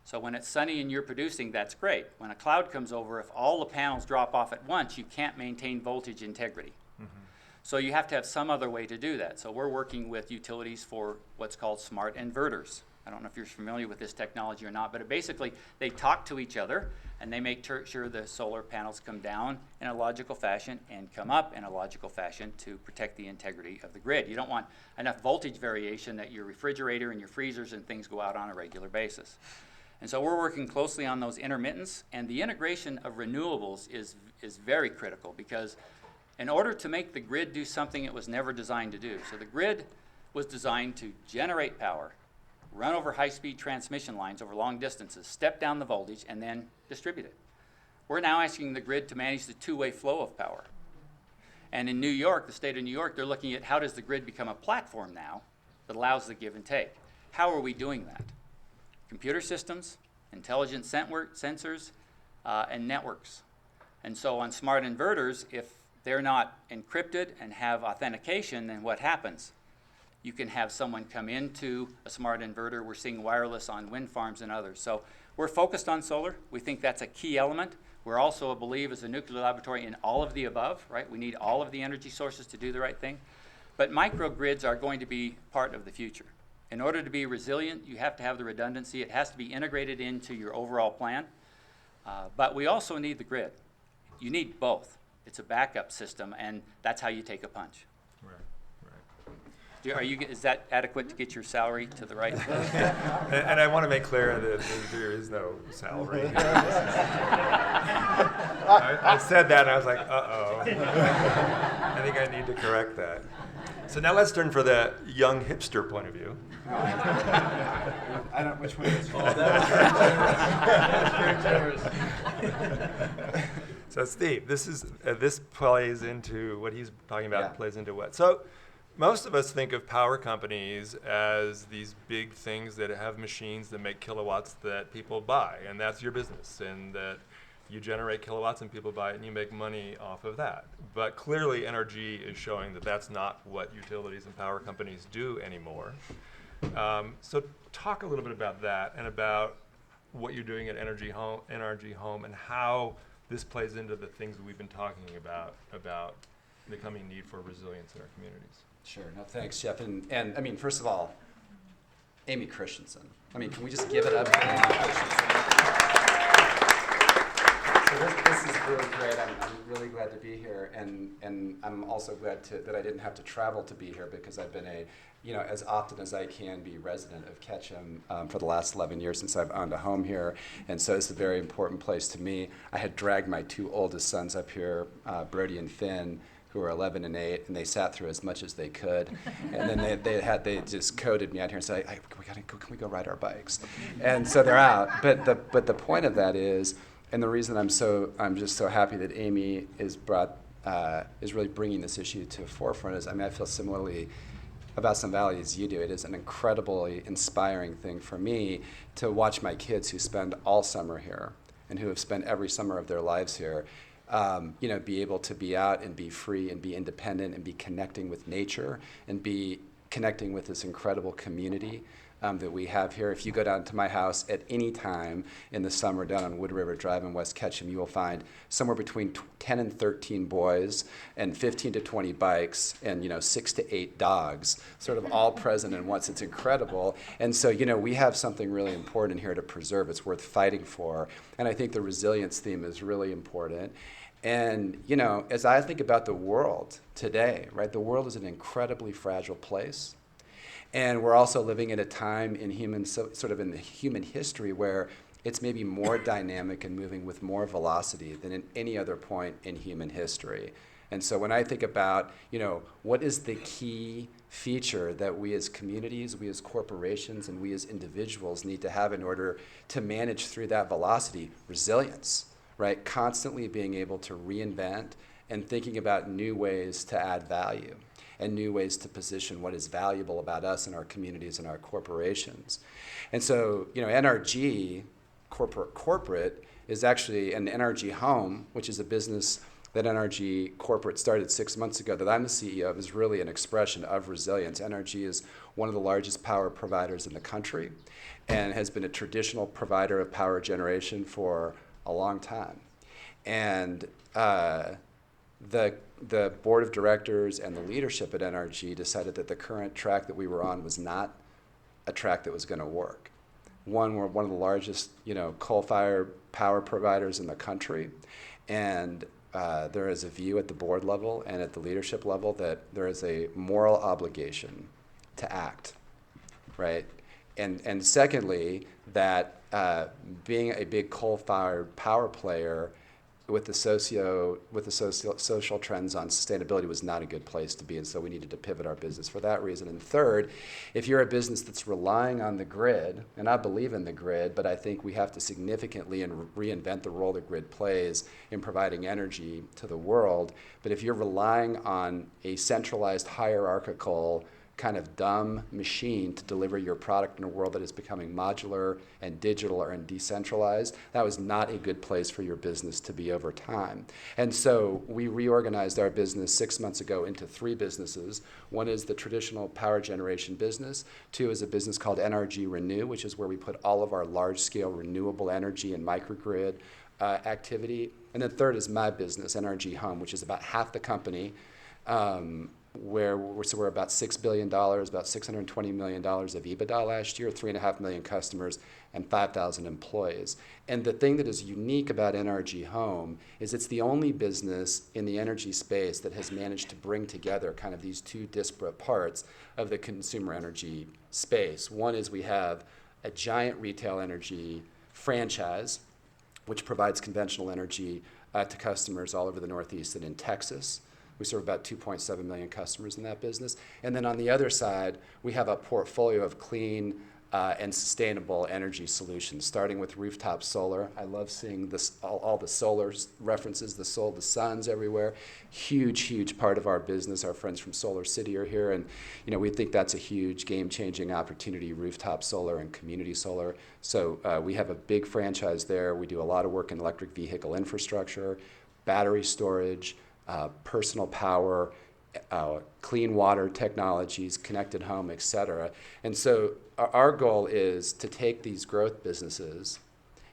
So when it's sunny and you're producing, that's great. When a cloud comes over, if all the panels drop off at once, you can't maintain voltage integrity. So you have to have some other way to do that. So we're working with utilities for what's called smart inverters. I don't know if you're familiar with this technology or not, but basically they talk to each other and they make sure the solar panels come down in a logical fashion and come up in a logical fashion to protect the integrity of the grid. You don't want enough voltage variation that your refrigerator and your freezers and things go out on a regular basis. And so we're working closely on those intermittents, and the integration of renewables is very critical, because in order to make the grid do something it was never designed to do. So the grid was designed to generate power, run over high-speed transmission lines over long distances, step down the voltage, and then distribute it. We're now asking the grid to manage the two-way flow of power. And in New York, the state of New York, they're looking at how does the grid become a platform now that allows the give and take. How are we doing that? Computer systems, intelligent sensors, and networks. And so on smart inverters, if they're not encrypted and have authentication, then what happens? You can have someone come into a smart inverter. We're seeing wireless on wind farms and others. So we're focused on solar. We think that's a key element. We're also a believer as a nuclear laboratory in all of the above, right? We need all of the energy sources to do the right thing. But microgrids are going to be part of the future. In order to be resilient, you have to have the redundancy. It has to be integrated into your overall plan. But we also need the grid. You need both. It's a backup system, and that's how you take a punch. Right. Is that adequate to get your salary to the right? And I want to make clear that there is no salary. I said that, and I was like, uh-oh. I think I need to correct that. So now let's turn for the young hipster point of view. I don't, which one is So Steve, this plays into what he's talking about. Yeah. Plays into what? So most of us think of power companies as these big things that have machines that make kilowatts that people buy, and that's your business, and that you generate kilowatts and people buy it and you make money off of that. But clearly NRG is showing that that's not what utilities and power companies do anymore. So talk a little bit about that and about what you're doing at NRG Home, and how this plays into the things that we've been talking about the coming need for resilience in our communities. Sure. No, thanks, Jeff. And I mean, first of all, Aimee Christensen. I mean, can we just give it up for Aimee Christensen? So this is really great. I'm really glad to be here, and I'm also glad that I didn't have to travel to be here, because I've been as often as I can be resident of Ketchum for the last 11 years since I've owned a home here, and so it's a very important place to me. I had dragged my two oldest sons up here, Brody and Finn, who are 11 and 8, and they sat through as much as they could, and then they just coded me out here and said, can we go ride our bikes? And so they're out. But the point of that is, and the reason I'm just so happy that Aimee is really bringing this issue to the forefront is, I feel similarly about Sun Valley as you do. It is an incredibly inspiring thing for me to watch my kids who spend all summer here and who have spent every summer of their lives here, be able to be out and be free and be independent and be connecting with nature and be connecting with this incredible community that we have here. If you go down to my house at any time in the summer down on Wood River Drive in West Ketchum, you will find somewhere between 10 and 13 boys and 15 to 20 bikes and 6 to 8 dogs, sort of all present in once. It's incredible. And so we have something really important here to preserve. It's worth fighting for. And I think the resilience theme is really important. And as I think about the world today, right, the world is an incredibly fragile place. And we're also living at a time in in the human history where it's maybe more dynamic and moving with more velocity than at any other point in human history. And so when I think about, what is the key feature that we as communities, we as corporations, and we as individuals need to have in order to manage through that velocity? Resilience, right? Constantly being able to reinvent and thinking about new ways to add value and new ways to position what is valuable about us and our communities and our corporations. And so, NRG, corporate, is actually an NRG Home, which is a business that NRG Corporate started 6 months ago that I'm the CEO of is really an expression of resilience. NRG is one of the largest power providers in the country and has been a traditional provider of power generation for a long time. And the board of directors and the leadership at NRG decided that the current track that we were on was not a track that was going to work. One, we're one of the largest, coal-fired power providers in the country, and there is a view at the board level and at the leadership level that there is a moral obligation to act, right? And secondly, that being a big coal-fired power player with the social trends on sustainability was not a good place to be, and so we needed to pivot our business for that reason. And third, if you're a business that's relying on the grid, and I believe in the grid, but I think we have to significantly reinvent the role the grid plays in providing energy to the world. But if you're relying on a centralized hierarchical kind of dumb machine to deliver your product in a world that is becoming modular and digital and decentralized, that was not a good place for your business to be over time. And so we reorganized our business 6 months ago into 3 businesses. One is the traditional power generation business. 2 is a business called NRG Renew, which is where we put all of our large-scale renewable energy and microgrid activity. And then third is my business, NRG Home, which is about half the company, where we're about $6 billion, about $620 million of EBITDA last year, 3.5 million customers, and 5,000 employees. And the thing that is unique about NRG Home is it's the only business in the energy space that has managed to bring together kind of these 2 disparate parts of the consumer energy space. One is we have a giant retail energy franchise, which provides conventional energy to customers all over the Northeast and in Texas. We serve about 2.7 million customers in that business. And then on the other side, we have a portfolio of clean and sustainable energy solutions, starting with rooftop solar. I love seeing this, all the solar references, the suns everywhere. Huge part of our business. Our friends from Solar City are here, and we think that's a huge game-changing opportunity, rooftop solar and community solar. So we have a big franchise there. We do a lot of work in electric vehicle infrastructure, battery storage, personal power, clean water technologies, connected home, et cetera. And so our goal is to take these growth businesses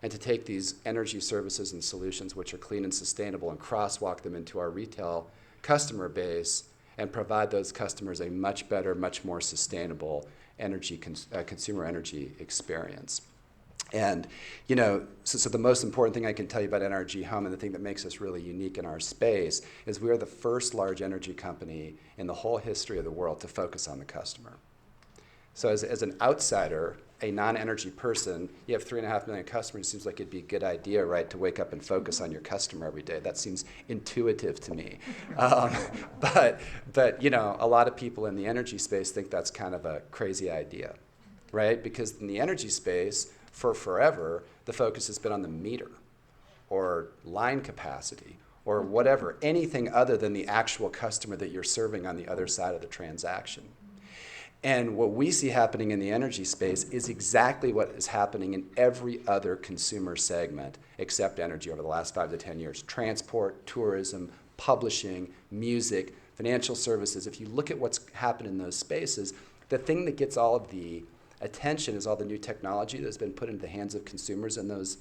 and to take these energy services and solutions which are clean and sustainable and crosswalk them into our retail customer base and provide those customers a much better, much more sustainable energy consumer energy experience. And, so the most important thing I can tell you about NRG Home and the thing that makes us really unique in our space is we are the first large energy company in the whole history of the world to focus on the customer. So as an outsider, a non-energy person, you have 3.5 million customers, it seems like it'd be a good idea, right, to wake up and focus on your customer every day. That seems intuitive to me. But a lot of people in the energy space think that's kind of a crazy idea, right? Because in the energy space, for forever, the focus has been on the meter or line capacity or whatever, anything other than the actual customer that you're serving on the other side of the transaction. And what we see happening in the energy space is exactly what is happening in every other consumer segment except energy over the last 5 to 10 years. Transport, tourism, publishing, music, financial services. If you look at what's happened in those spaces, the thing that gets all of the attention is all the new technology that's been put into the hands of consumers in those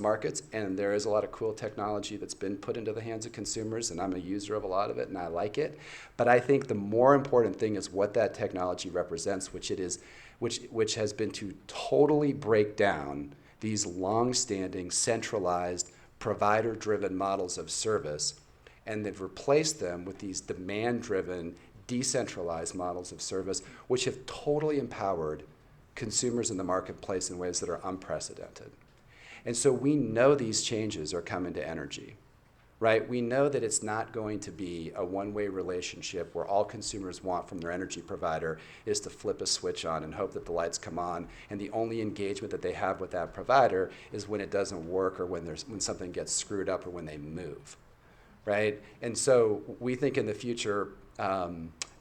markets, and there is a lot of cool technology that's been put into the hands of consumers, and I'm a user of a lot of it, and I like it. But I think the more important thing is what that technology represents, which has been to totally break down these long-standing, centralized, provider-driven models of service, and they've replaced them with these demand-driven, decentralized models of service, which have totally empowered consumers in the marketplace in ways that are unprecedented. And so we know these changes are coming to energy, right? We know that it's not going to be a one-way relationship where all consumers want from their energy provider is to flip a switch on and hope that the lights come on, and the only engagement that they have with that provider is when it doesn't work or when something gets screwed up or when they move, right? And so we think in the future,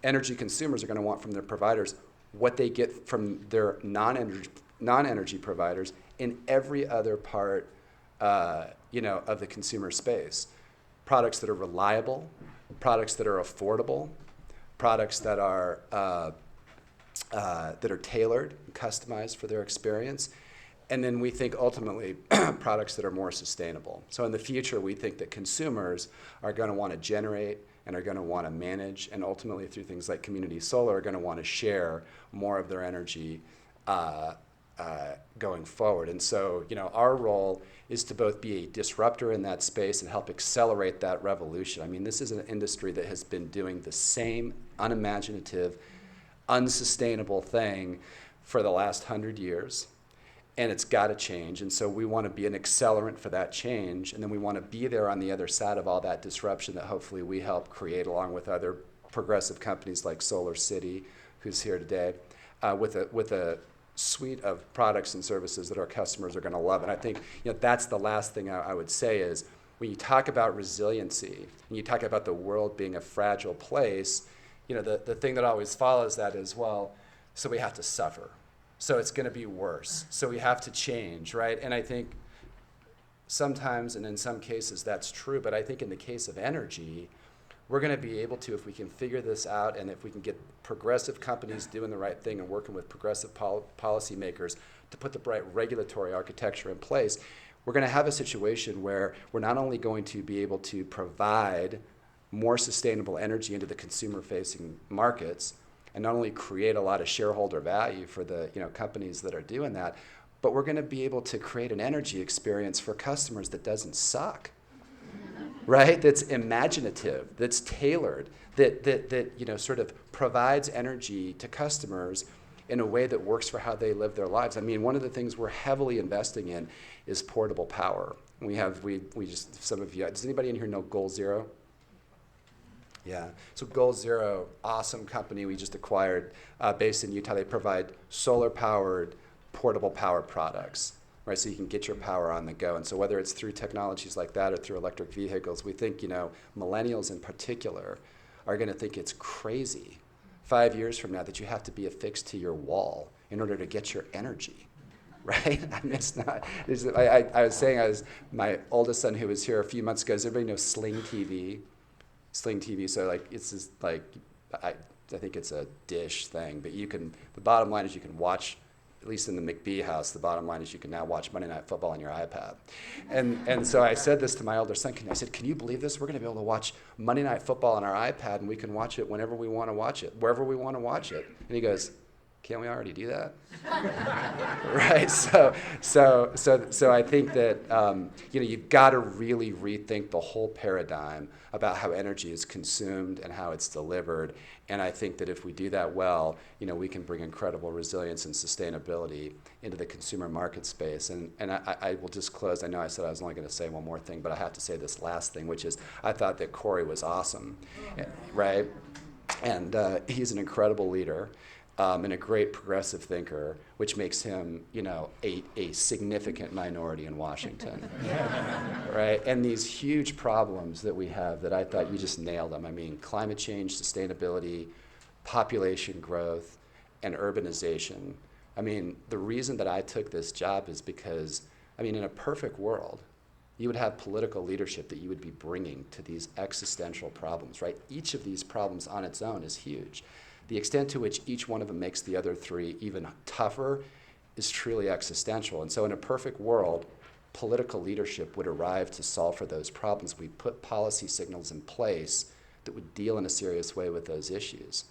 energy consumers are going to want from their providers what they get from their non-energy providers in every other part, of the consumer space. products that are reliable, products that are affordable, products that are tailored and customized for their experience. And then we think ultimately products that are more sustainable. So in the future, we think that consumers are going to want to generate and are going to want to manage, and ultimately through things like community solar, are going to want to share more of their energy going forward. And so, our role is to both be a disruptor in that space and help accelerate that revolution. I mean, this is an industry that has been doing the same unimaginative, unsustainable thing for the last 100 years. And it's got to change. And so we want to be an accelerant for that change. And then we want to be there on the other side of all that disruption that hopefully we help create along with other progressive companies like Solar City, who's here today, with a suite of products and services that our customers are going to love. And I think that's the last thing I would say is when you talk about resiliency and you talk about the world being a fragile place, the thing that always follows that is, well, so we have to suffer. So it's going to be worse. So we have to change, right? And I think sometimes, and in some cases, that's true. But I think in the case of energy, we're going to be able to, if we can figure this out and if we can get progressive companies doing the right thing and working with progressive policymakers to put the right regulatory architecture in place, we're going to have a situation where we're not only going to be able to provide more sustainable energy into the consumer-facing markets, and not only create a lot of shareholder value for the companies that are doing that, but we're going to be able to create an energy experience for customers that doesn't suck, right? That's imaginative, that's tailored, that sort of provides energy to customers in a way that works for how they live their lives. I mean, one of the things we're heavily investing in is portable power. We just, some of you, does anybody in here know Goal Zero? Yeah, so Goal Zero, awesome company we just acquired based in Utah. They provide solar-powered, portable power products, right? So you can get your power on the go. And so whether it's through technologies like that or through electric vehicles, we think, millennials in particular are going to think it's crazy 5 years from now that you have to be affixed to your wall in order to get your energy. Right? I mean, it's not. I was saying, my oldest son who was here a few months ago, does everybody know Sling TV? Sling TV, so it's just I think it's a dish thing, but the bottom line is you can watch, at least in the McBee house, the bottom line is you can now watch Monday Night Football on your iPad. And so I said this to my older son, I said, can you believe this? We're going to be able to watch Monday Night Football on our iPad, and we can watch it whenever we want to watch it, wherever we want to watch it. And he goes, can't we already do that? Right. So I think that you've got to really rethink the whole paradigm about how energy is consumed and how it's delivered. And I think that if we do that well, we can bring incredible resilience and sustainability into the consumer market space. And I will just close. I know I said I was only going to say one more thing, but I have to say this last thing, which is I thought that Corey was awesome, right? And he's an incredible leader. And a great progressive thinker, which makes him, a significant minority in Washington, right? And these huge problems that we have that I thought you just nailed them. I mean, climate change, sustainability, population growth, and urbanization. I mean, the reason that I took this job is because, in a perfect world, you would have political leadership that you would be bringing to these existential problems, right? Each of these problems on its own is huge. The extent to which each one of them makes the other three even tougher is truly existential. And so in a perfect world, political leadership would arrive to solve for those problems. We put policy signals in place that would deal in a serious way with those issues.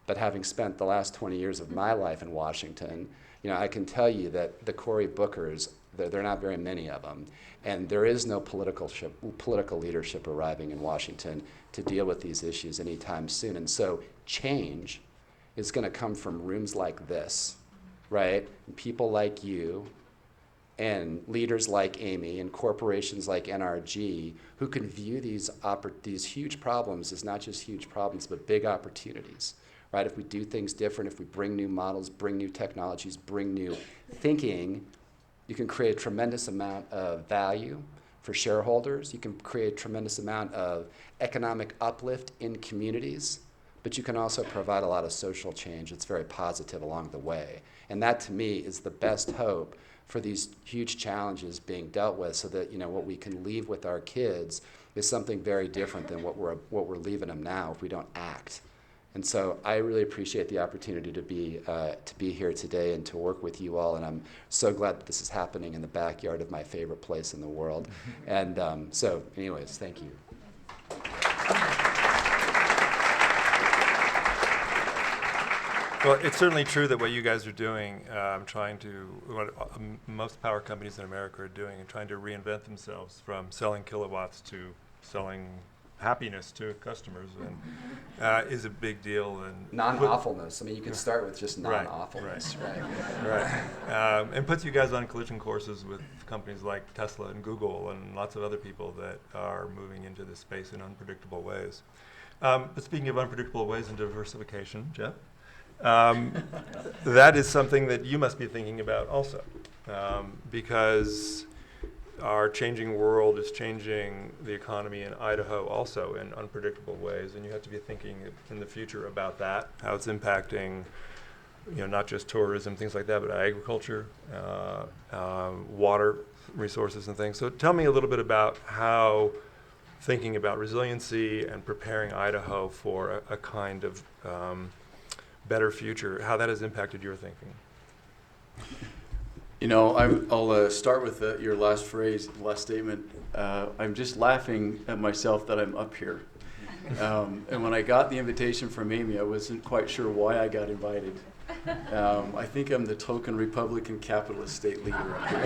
But having spent the last 20 years of my life in Washington, I can tell you that the Cory Bookers, there are not very many of them, and there is no political leadership arriving in Washington to deal with these issues anytime soon. And so change is going to come from rooms like this, right? And people like you and leaders like Aimee and corporations like NRG who can view these huge problems as not just huge problems, but big opportunities, right? If we do things different, if we bring new models, bring new technologies, bring new thinking, you can create a tremendous amount of value for shareholders. You can create a tremendous amount of economic uplift in communities, but you can also provide a lot of social change that's very positive along the way. And that, to me, is the best hope for these huge challenges being dealt with so that, what we can leave with our kids is something very different than what we're leaving them now if we don't act. And so I really appreciate the opportunity to be here today and to work with you all. And I'm so glad that this is happening in the backyard of my favorite place in the world. And so anyways, thank you. Well, it's certainly true that what you guys are doing, what most power companies in America are doing, and trying to reinvent themselves from selling kilowatts to selling happiness to customers, and is a big deal. And Non-awfulness. I mean, you can start with just non-awfulness, right? And puts you guys on collision courses with companies like Tesla and Google and lots of other people that are moving into this space in unpredictable ways. But speaking of unpredictable ways and diversification, Jeff, that is something that you must be thinking about also, because our changing world is changing the economy in Idaho also in unpredictable ways, and you have to be thinking in the future about that, how it's impacting, not just tourism, things like that, but agriculture, water resources and things. So tell me a little bit about how thinking about resiliency and preparing Idaho for a kind of better future, how that has impacted your thinking. I'll start with your last phrase, last statement. I'm just laughing at myself that I'm up here. And when I got the invitation from Aimee, I wasn't quite sure why I got invited. I think I'm the token Republican capitalist state leader up here.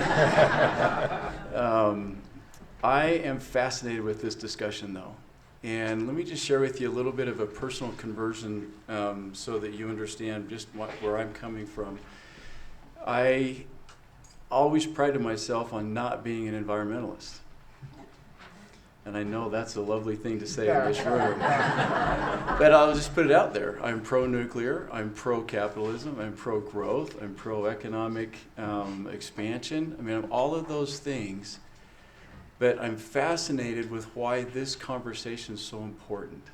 I am fascinated with this discussion, though. And let me just share with you a little bit of a personal conversion so that you understand just where I'm coming from. I always prided myself on not being an environmentalist. And I know that's a lovely thing to say in this room. But I'll just put it out there. I'm pro-nuclear, I'm pro-capitalism, I'm pro-growth, I'm pro-economic expansion. I mean, I'm all of those things. But I'm fascinated with why this conversation is so important.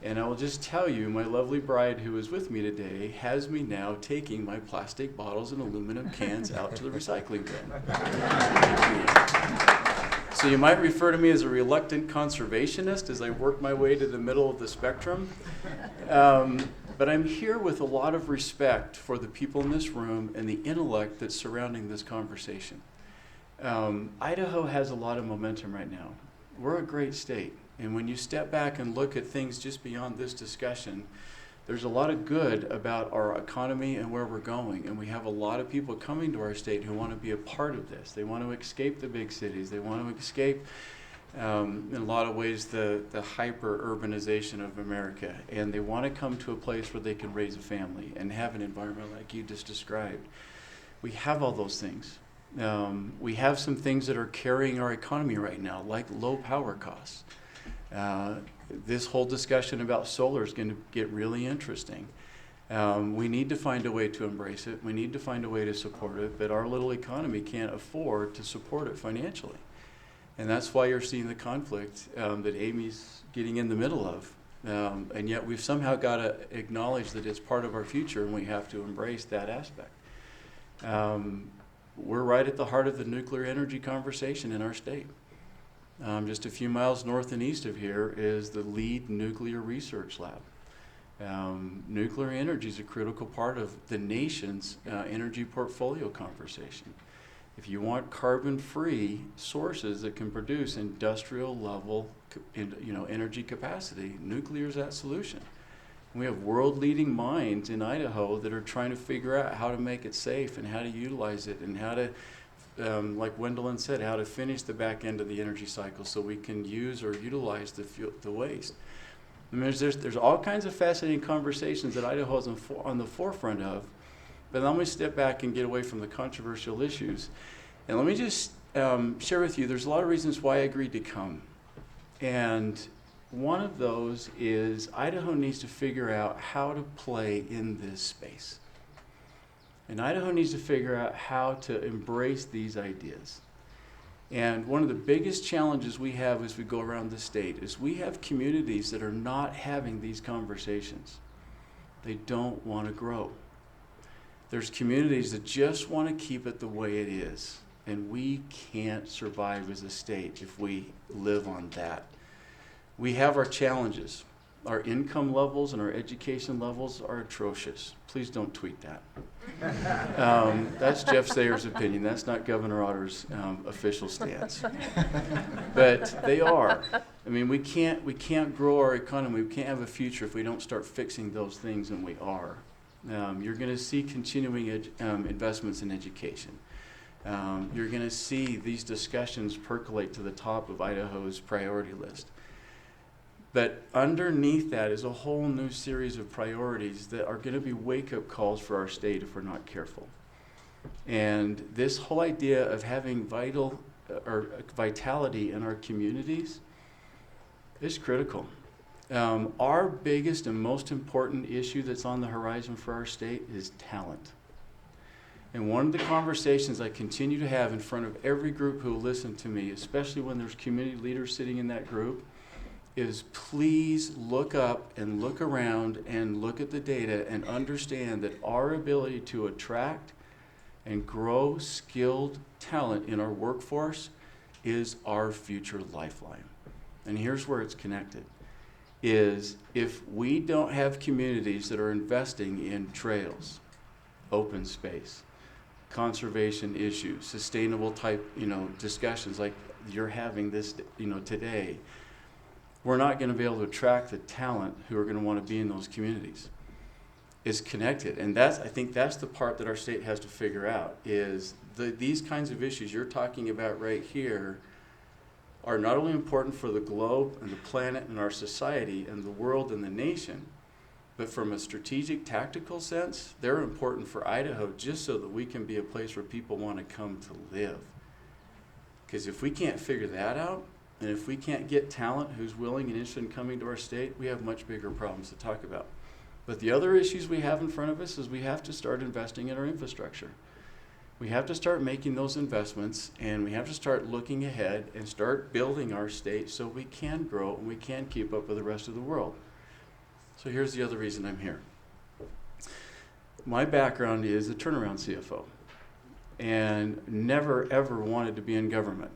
And I will just tell you, my lovely bride who is with me today has me now taking my plastic bottles and aluminum cans out to the recycling bin. So you might refer to me as a reluctant conservationist as I work my way to the middle of the spectrum. But I'm here with a lot of respect for the people in this room and the intellect that's surrounding this conversation. Idaho has a lot of momentum right now. We're a great state. And when you step back and look at things just beyond this discussion, there's a lot of good about our economy and where we're going. And we have a lot of people coming to our state who want to be a part of this. They want to escape the big cities. They want to escape, in a lot of ways, the hyper-urbanization of America. And they want to come to a place where they can raise a family and have an environment like you just described. We have all those things. We have some things that are carrying our economy right now, like low power costs. This whole discussion about solar is going to get really interesting. We need to find a way to embrace it. We need to find a way to support it, but our little economy can't afford to support it financially. And that's why you're seeing the conflict that Aimee's getting in the middle of. And yet we've somehow got to acknowledge that it's part of our future and we have to embrace that aspect. We're right at the heart of the nuclear energy conversation in our state. Just a few miles north and east of here is the lead nuclear research lab. Nuclear energy is a critical part of the nation's energy portfolio conversation. If you want carbon-free sources that can produce industrial level energy capacity, nuclear is that solution. We have world-leading minds in Idaho that are trying to figure out how to make it safe and how to utilize it and how to, like Wendolyn said, how to finish the back end of the energy cycle so we can use or utilize the waste. I mean, there's all kinds of fascinating conversations that Idaho is on the forefront of, but let me step back and get away from the controversial issues. And let me just share with you, there's a lot of reasons why I agreed to come. And one of those is Idaho needs to figure out how to play in this space. And Idaho needs to figure out how to embrace these ideas. And one of the biggest challenges we have as we go around the state is we have communities that are not having these conversations. They don't want to grow. There's communities that just want to keep it the way it is. And we can't survive as a state if we live on that. We have our challenges. Our income levels and our education levels are atrocious. Please don't tweet that. That's Jeff Sayer's opinion. That's not Governor Otter's official stance. But they are. I mean, we can't grow our economy. We can't have a future if we don't start fixing those things, and we are. You're going to see continuing investments in education. You're going to see these discussions percolate to the top of Idaho's priority list. But underneath that is a whole new series of priorities that are going to be wake-up calls for our state if we're not careful. And this whole idea of having vitality in our communities is critical. Our biggest and most important issue that's on the horizon for our state is talent. And one of the conversations I continue to have in front of every group who will listen to me, especially when there's community leaders sitting in that group, is please look up and look around and look at the data and understand that our ability to attract and grow skilled talent in our workforce is our future lifeline. And here's where it's connected, is if we don't have communities that are investing in trails, open space, conservation issues, sustainable type, discussions like you're having this, today, we're not going to be able to attract the talent who are going to want to be in those communities. It's connected, and I think that's the part that our state has to figure out, is these kinds of issues you're talking about right here are not only important for the globe and the planet and our society and the world and the nation, but from a strategic, tactical sense, they're important for Idaho just so that we can be a place where people want to come to live. Because if we can't figure that out, and if we can't get talent who's willing and interested in coming to our state, we have much bigger problems to talk about. But the other issues we have in front of us is we have to start investing in our infrastructure. We have to start making those investments, and we have to start looking ahead and start building our state so we can grow and we can keep up with the rest of the world. So here's the other reason I'm here. My background is a turnaround CFO, and never ever wanted to be in government.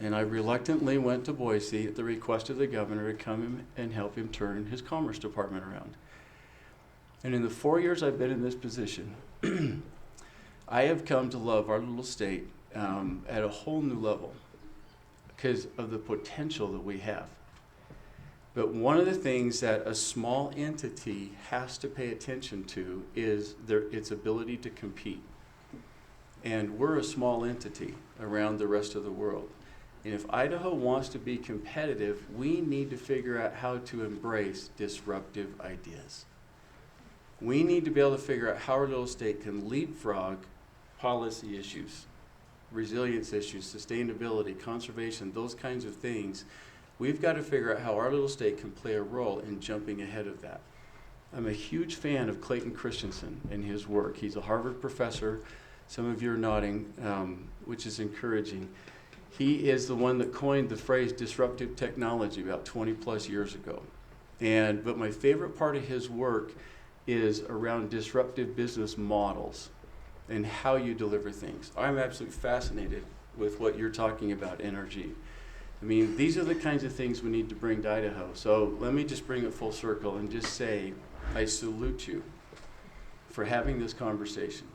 And I reluctantly went to Boise at the request of the governor to come and help him turn his Commerce Department around. And in the 4 years I've been in this position, I have come to love our little state at a whole new level because of the potential that we have. But one of the things that a small entity has to pay attention to is its ability to compete. And we're a small entity around the rest of the world. And if Idaho wants to be competitive, we need to figure out how to embrace disruptive ideas. We need to be able to figure out how our little state can leapfrog policy issues, resilience issues, sustainability, conservation, those kinds of things. We've got to figure out how our little state can play a role in jumping ahead of that. I'm a huge fan of Clayton Christensen and his work. He's a Harvard professor. Some of you are nodding, which is encouraging. He is the one that coined the phrase disruptive technology about 20 plus years ago. But my favorite part of his work is around disruptive business models and how you deliver things. I'm absolutely fascinated with what you're talking about, NRG. I mean, these are the kinds of things we need to bring to Idaho. So let me just bring it full circle and just say, I salute you for having this conversation,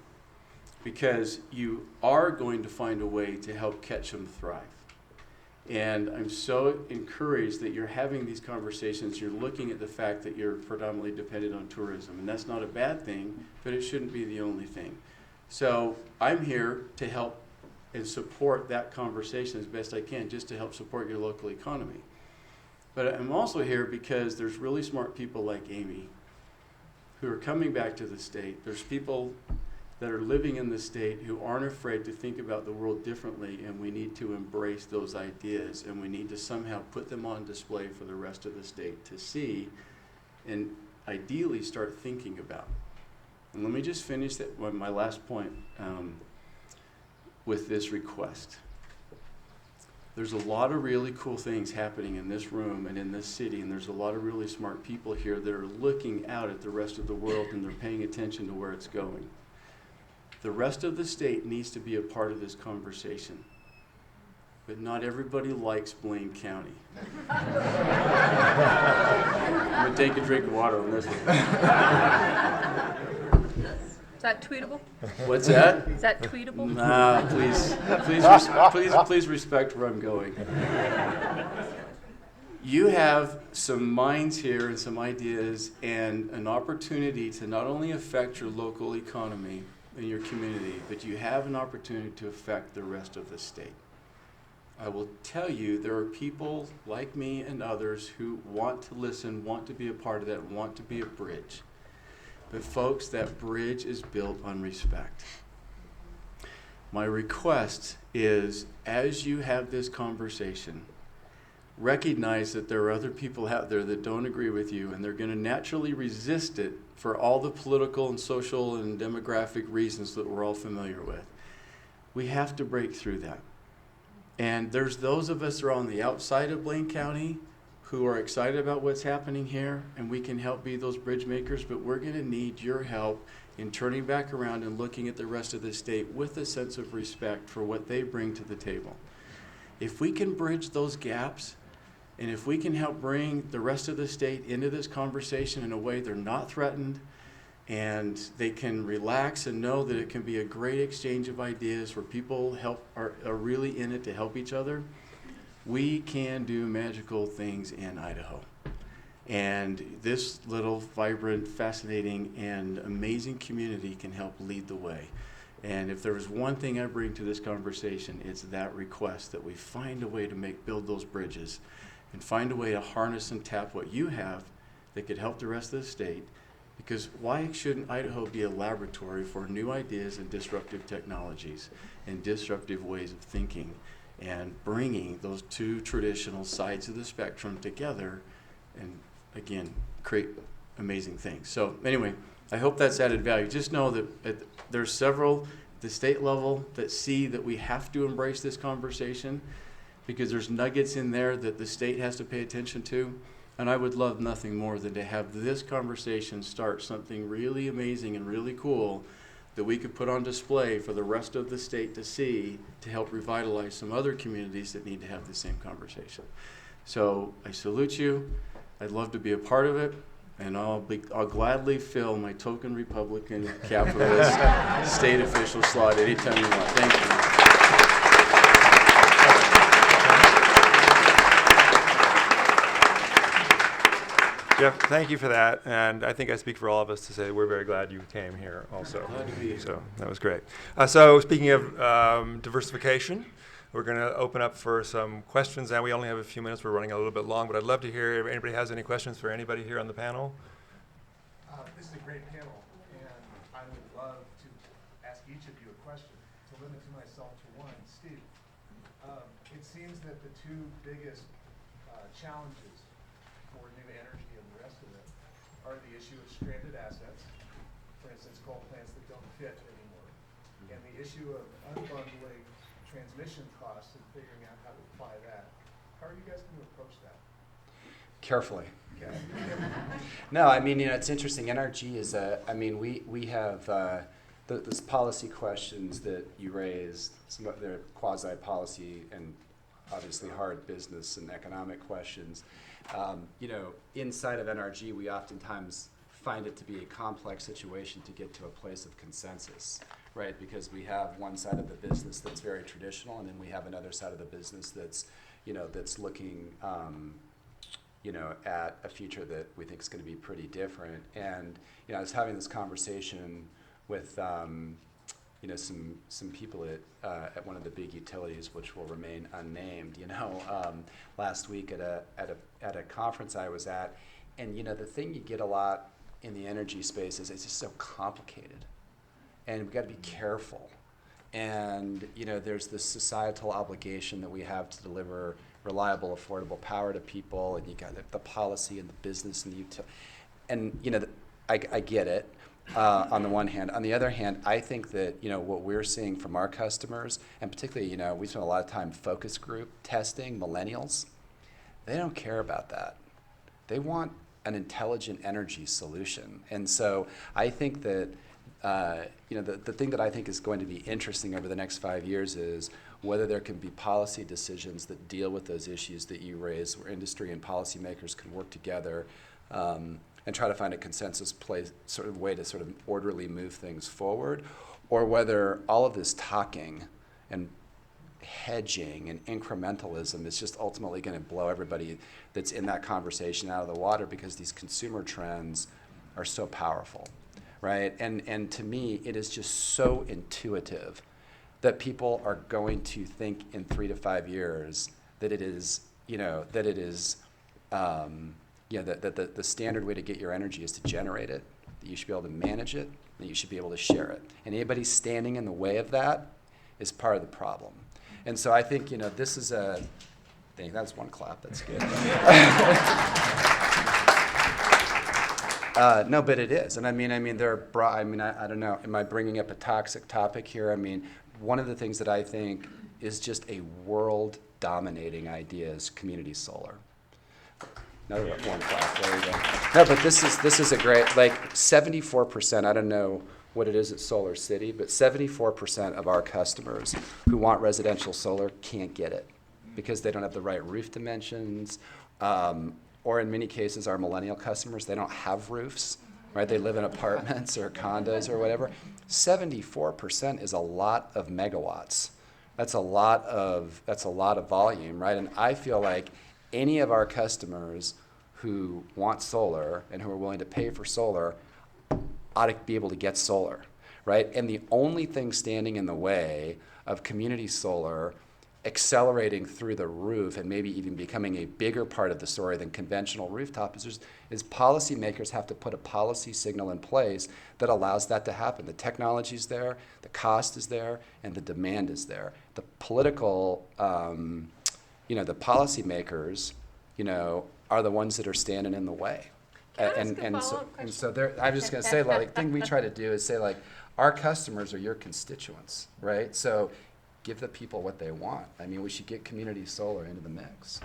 because you are going to find a way to help Ketchum thrive. And I'm so encouraged that you're having these conversations. You're looking at the fact that you're predominantly dependent on tourism. And that's not a bad thing, but it shouldn't be the only thing. So I'm here to help and support that conversation as best I can, just to help support your local economy. But I'm also here because there's really smart people like Aimee who are coming back to the state. There's people that are living in the state who aren't afraid to think about the world differently, and we need to embrace those ideas, and we need to somehow put them on display for the rest of the state to see and ideally start thinking about. And let me just finish my last point with this request. There's a lot of really cool things happening in this room and in this city, and there's a lot of really smart people here that are looking out at the rest of the world, and they're paying attention to where it's going. The rest of the state needs to be a part of this conversation. But not everybody likes Blaine County. I'm gonna take a drink of water on this one. Is that tweetable? What's that? Is that tweetable? Nah, please respect where I'm going. You have some minds here and some ideas and an opportunity to not only affect your local economy and your community, but you have an opportunity to affect the rest of the state. I will tell you, there are people like me and others who want to listen, want to be a part of that, want to be a bridge. But folks, that bridge is built on respect. My request is, as you have this conversation, recognize that there are other people out there that don't agree with you, and they're going to naturally resist it for all the political and social and demographic reasons that we're all familiar with. We have to break through that. And there's those of us who are on the outside of Blaine County who are excited about what's happening here, and we can help be those bridge makers, but we're going to need your help in turning back around and looking at the rest of the state with a sense of respect for what they bring to the table. If we can bridge those gaps, and if we can help bring the rest of the state into this conversation in a way they're not threatened, and they can relax and know that it can be a great exchange of ideas where people are really in it to help each other, we can do magical things in Idaho. And this little vibrant, fascinating, and amazing community can help lead the way. And if there is one thing I bring to this conversation, it's that request that we find a way to build those bridges and find a way to harness and tap what you have that could help the rest of the state. Because why shouldn't Idaho be a laboratory for new ideas and disruptive technologies and disruptive ways of thinking, and bringing those two traditional sides of the spectrum together and, again, create amazing things. So anyway, I hope that's added value. Just know that there's several at the state level that see that we have to embrace this conversation, because there's nuggets in there that the state has to pay attention to. And I would love nothing more than to have this conversation start something really amazing and really cool that we could put on display for the rest of the state to see, to help revitalize some other communities that need to have the same conversation. So I salute you. I'd love to be a part of it, and I'll gladly fill my token Republican capitalist state official slot anytime you want. Thank you. Jeff, thank you for that, and I think I speak for all of us to say we're very glad you came here also. Glad to be here. So that was great. So speaking of diversification, we're going to open up for some questions, and we only have a few minutes. We're running a little bit long, but I'd love to hear if anybody has any questions for anybody here on the panel. This is a great panel, and I would love to ask each of you a question. To limit to myself to one, Steve, it seems that the two biggest challenges for new energy and the rest of it are the issue of stranded assets, for instance, coal plants that don't fit anymore, and the issue of unbundling transmission costs and figuring out how to apply that. How are you guys going to approach that? Carefully. Okay. No, I mean, it's interesting. NRG is we have those policy questions that you raised, some of their quasi-policy and obviously hard business and economic questions. Inside of NRG, we oftentimes find it to be a complex situation to get to a place of consensus, right? Because we have one side of the business that's very traditional, and then we have another side of the business that's, that's looking, at a future that we think is going to be pretty different. And, I was having this conversation with, some people at one of the big utilities, which will remain unnamed, last week at a conference I was at. And, the thing you get a lot in the energy space is it's just so complicated. And we've got to be careful. And, there's this societal obligation that we have to deliver reliable, affordable power to people, and you got the policy and the business and the utility. And, I get it. On the one hand. On the other hand, I think that, what we're seeing from our customers, and particularly, we spend a lot of time focus group testing millennials. They don't care about that. They want an intelligent energy solution. And so I think that the thing that I think is going to be interesting over the next 5 years is whether there can be policy decisions that deal with those issues that you raise, where industry and policymakers can work together and try to find a consensus way to sort of orderly move things forward, or whether all of this talking and hedging and incrementalism is just ultimately going to blow everybody that's in that conversation out of the water, because these consumer trends are so powerful, right? And to me, it is just so intuitive that people are going to think in 3 to 5 years that it is, that the standard way to get your energy is to generate it, that you should be able to manage it, that you should be able to share it. And anybody standing in the way of that is part of the problem. And so I think, this is that's one clap, that's good. No, but it is. And I mean, I don't know, am I bringing up a toxic topic here? I mean, one of the things that I think is just a world-dominating idea is community solar. Another one clap, there you go. No, but this is a great, 74%, I don't know what it is at Solar City, but 74% of our customers who want residential solar can't get it because they don't have the right roof dimensions, or in many cases, our millennial customers, they don't have roofs, right? They live in apartments or condos or whatever. 74% is a lot of megawatts. That's a lot of volume, right? And I feel like any of our customers who want solar and who are willing to pay for solar ought to be able to get solar, right? And the only thing standing in the way of community solar accelerating through the roof and maybe even becoming a bigger part of the story than conventional rooftop is policymakers have to put a policy signal in place that allows that to happen. The technology's there, the cost is there, and the demand is there. The political, the policymakers, are the ones that are standing in the way. And so I'm just going to say, the thing we try to do is say, our customers are your constituents, right? So give the people what they want. I mean, we should get community solar into the mix.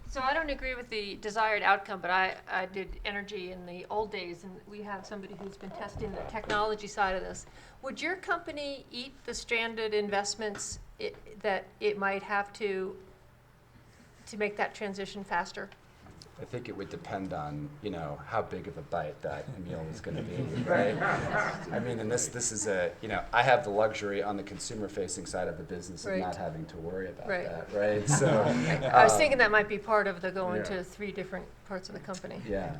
So I don't agree with the desired outcome, but I did energy in the old days, and we have somebody who's been testing the technology side of this. Would your company eat the stranded investments that it might have to make that transition faster? I think it would depend on, how big of a bite that meal is going to be, right? I mean, and this is I have the luxury on the consumer-facing side of the business of not having to worry about that, right? So I was thinking that might be part of the going to 3 different parts of the company. Yeah.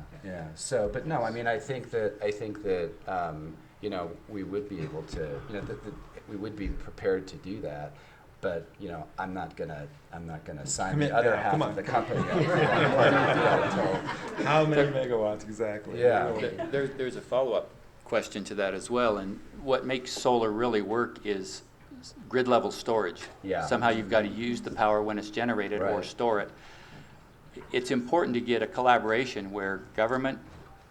So, but no, I mean, I think that we would be able to, we would be prepared to do that. But I'm not gonna sign the other half of the company. How many megawatts exactly? Yeah. There's a follow-up question to that as well, and what makes solar really work is grid level storage. Yeah. Somehow you've got to use the power when it's generated or Right. store it. It's important to get a collaboration where government,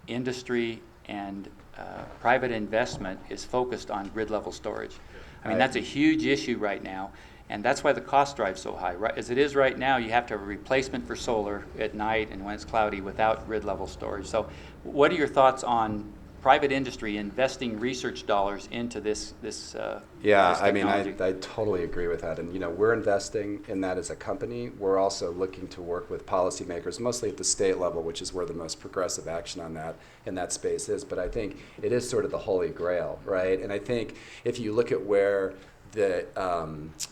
industry, and private investment is focused on grid level storage. I mean, that's a huge issue right now. And that's why the cost drive's so high. Right, as it is right now, you have to have a replacement for solar at night and when it's cloudy without grid level storage. So what are your thoughts on private industry investing research dollars into this Yeah, I mean, technology? I totally agree with that. And, we're investing in that as a company. We're also looking to work with policymakers, mostly at the state level, which is where the most progressive action on that in that space is. But I think it is sort of the holy grail, right? And I think if you look at where the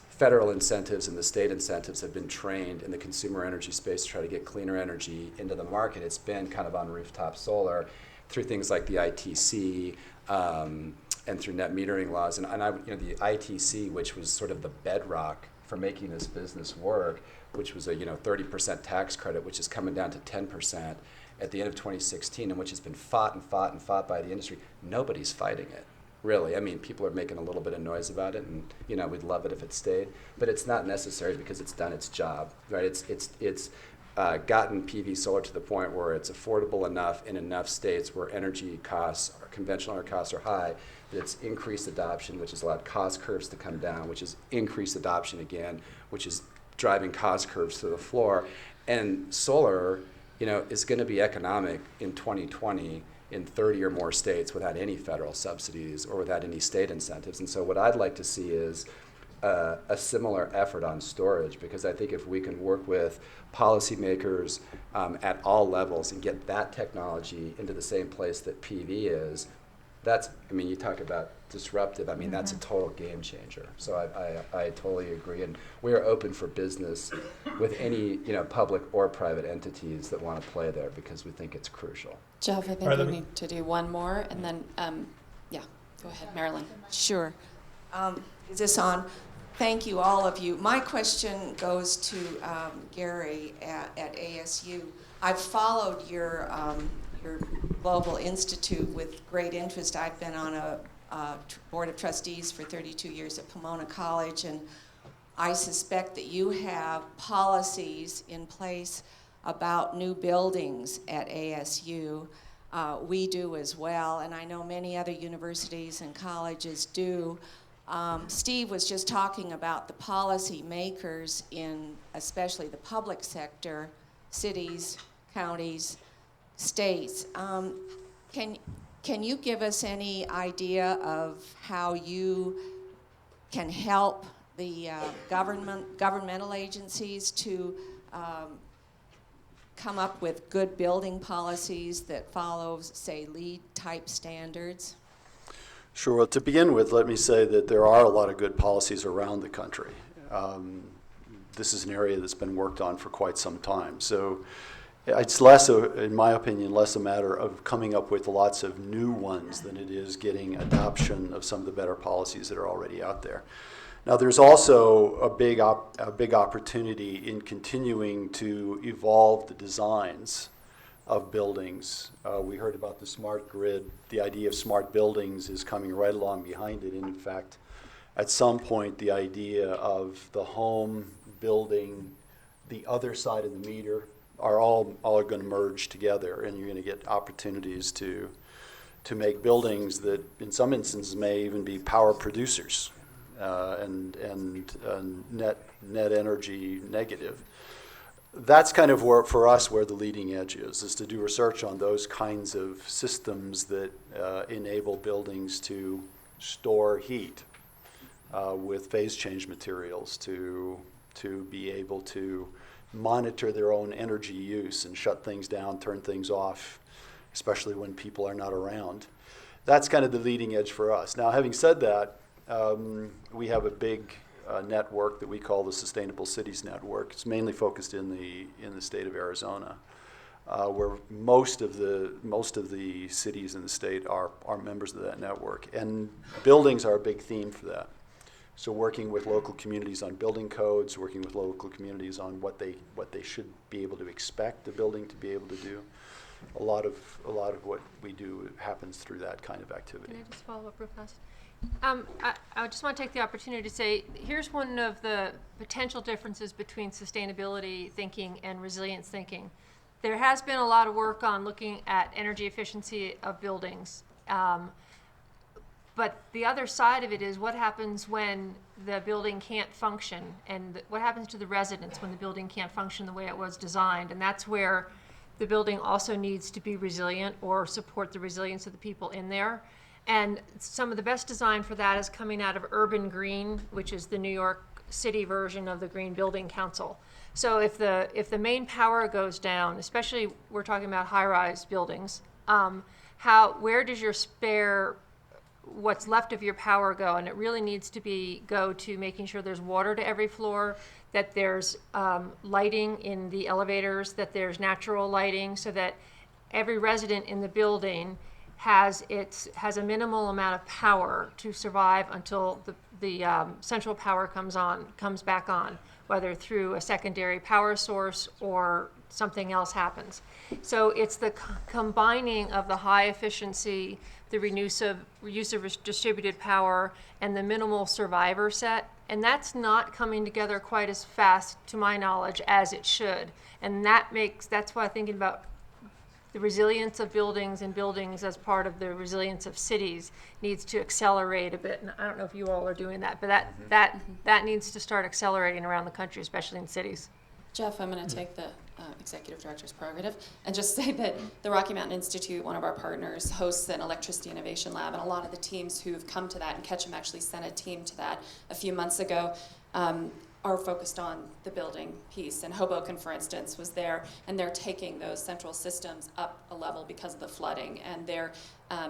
federal incentives and the state incentives have been trained in the consumer energy space to try to get cleaner energy into the market, it's been kind of on rooftop solar through things like the ITC and through net metering laws. And the ITC, which was sort of the bedrock for making this business work, which was a 30% tax credit, which is coming down to 10% at the end of 2016, and which has been fought by the industry. Nobody's fighting it. Really, I mean, people are making a little bit of noise about it, and we'd love it if it stayed, but it's not necessary because it's done its job, right? It's gotten PV solar to the point where it's affordable enough in enough states where energy costs, or conventional energy costs, are high, that it's increased adoption, which has allowed cost curves to come down, which has increased adoption again, which is driving cost curves to the floor. And solar, is going to be economic in 2020 in 30 or more states without any federal subsidies or without any state incentives. And so what I'd like to see is a similar effort on storage, because I think if we can work with policymakers at all levels and get that technology into the same place that PV is, that's, I mean, you talk about disruptive, I mean, that's a total game changer. So I totally agree, and we are open for business with any, you know, public or private entities that want to play there, because we think it's crucial. Jeff, I think we need to do one more, and then, yeah, go ahead, Marilyn. Sure. Is this on? Thank you, all of you. My question goes to Gary at ASU. I've followed your Global Institute with great interest. I've been on a board of trustees for 32 years at Pomona College, and I suspect that you have policies in place about new buildings at ASU. We do as well, and I know many other universities and colleges do. Steve was just talking about the policy makers in especially the public sector, cities, counties, states. Can you give us any idea of how you can help the governmental agencies to come up with good building policies that follow, say, LEED type standards? Sure. Well, to begin with, let me say that there are a lot of good policies around the country. This is an area that's been worked on for quite some time. So it's less, in my opinion, less a matter of coming up with lots of new ones than it is getting adoption of some of the better policies that are already out there. Now, there's also a big opportunity in continuing to evolve the designs of buildings. We heard about the smart grid. The idea of smart buildings is coming right along behind it. And in fact, at some point, the idea of the home, building, the other side of the meter are all going to merge together, and you're going to get opportunities to make buildings that, in some instances, may even be power producers and net energy negative. That's kind of where, for us, where the leading edge is to do research on those kinds of systems that enable buildings to store heat with phase change materials, to be able to monitor their own energy use and shut things down, turn things off, especially when people are not around. That's kind of the leading edge for us. Now, having said that, we have a big network that we call the Sustainable Cities Network. It's mainly focused in the state of Arizona, where most of the cities in the state are members of that network. And buildings are a big theme for that. So working with local communities on building codes, working with local communities on what they should be able to expect the building to be able to do. A lot of what we do happens through that kind of activity. Can I just follow up real fast? I just want to take the opportunity to say, here's one of the potential differences between sustainability thinking and resilience thinking. There has been a lot of work on looking at energy efficiency of buildings. But the other side of it is what happens when the building can't function, and what happens to the residents when the building can't function the way it was designed. And that's where the building also needs to be resilient or support the resilience of the people in there. And some of the best design for that is coming out of Urban Green, which is the New York City version of the Green Building Council. So if the main power goes down, especially we're talking about high-rise buildings, where does your spare, what's left of your power go? And it really needs to go to making sure there's water to every floor, that there's lighting in the elevators, that there's natural lighting, so that every resident in the building has a minimal amount of power to survive until the central power comes back on, whether through a secondary power source or something else happens. So it's the combining of the high efficiency, the reuse of distributed power, and the minimal survivor set. And that's not coming together quite as fast, to my knowledge, as it should. And that's why thinking about the resilience of buildings and buildings as part of the resilience of cities needs to accelerate a bit. And I don't know if you all are doing that, but that needs to start accelerating around the country, especially in cities. Jeff, I'm going to take executive director's prerogative, and just say that the Rocky Mountain Institute, one of our partners, hosts an electricity innovation lab, and a lot of the teams who've come to that, and Ketchum actually sent a team to that a few months ago, are focused on the building piece. And Hoboken, for instance, was there, and they're taking those central systems up a level because of the flooding, and they're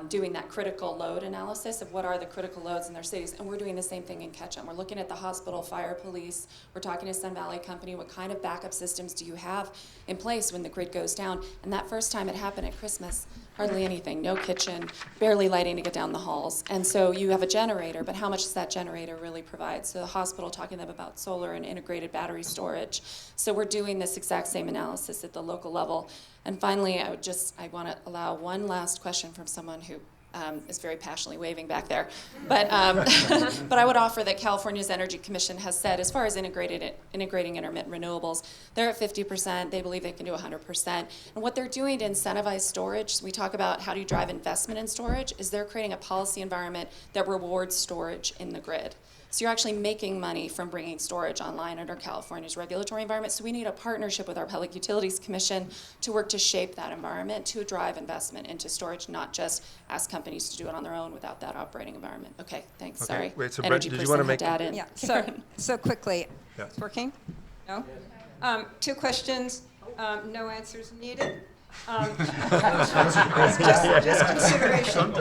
doing that critical load analysis of what are the critical loads in their cities. And we're doing the same thing in Ketchum. We're looking at the hospital, fire, police. We're talking to Sun Valley Company. What kind of backup systems do you have in place when the grid goes down? And that first time it happened at Christmas, hardly anything, no kitchen, barely lighting to get down the halls. And so you have a generator, but how much does that generator really provide? So the hospital, talking to them about solar and integrated battery storage. So we're doing this exact same analysis at the local level. And finally, I want to allow one last question from someone who is very passionately waving back there. But but I would offer that California's Energy Commission has said, as far as integrating intermittent renewables, they're at 50%. They believe they can do 100%. And what they're doing to incentivize storage, we talk about how do you drive investment in storage, is they're creating a policy environment that rewards storage in the grid. So you're actually making money from bringing storage online under California's regulatory environment. So we need a partnership with our Public Utilities Commission to work to shape that environment, to drive investment into storage, not just ask companies to do it on their own without that operating environment. Okay, thanks, Okay, sorry. wait, so Brent, Energy did you person wanna had to add in. Yeah, so quickly. Yeah. It's working? No? Two questions, no answers needed. Just consideration.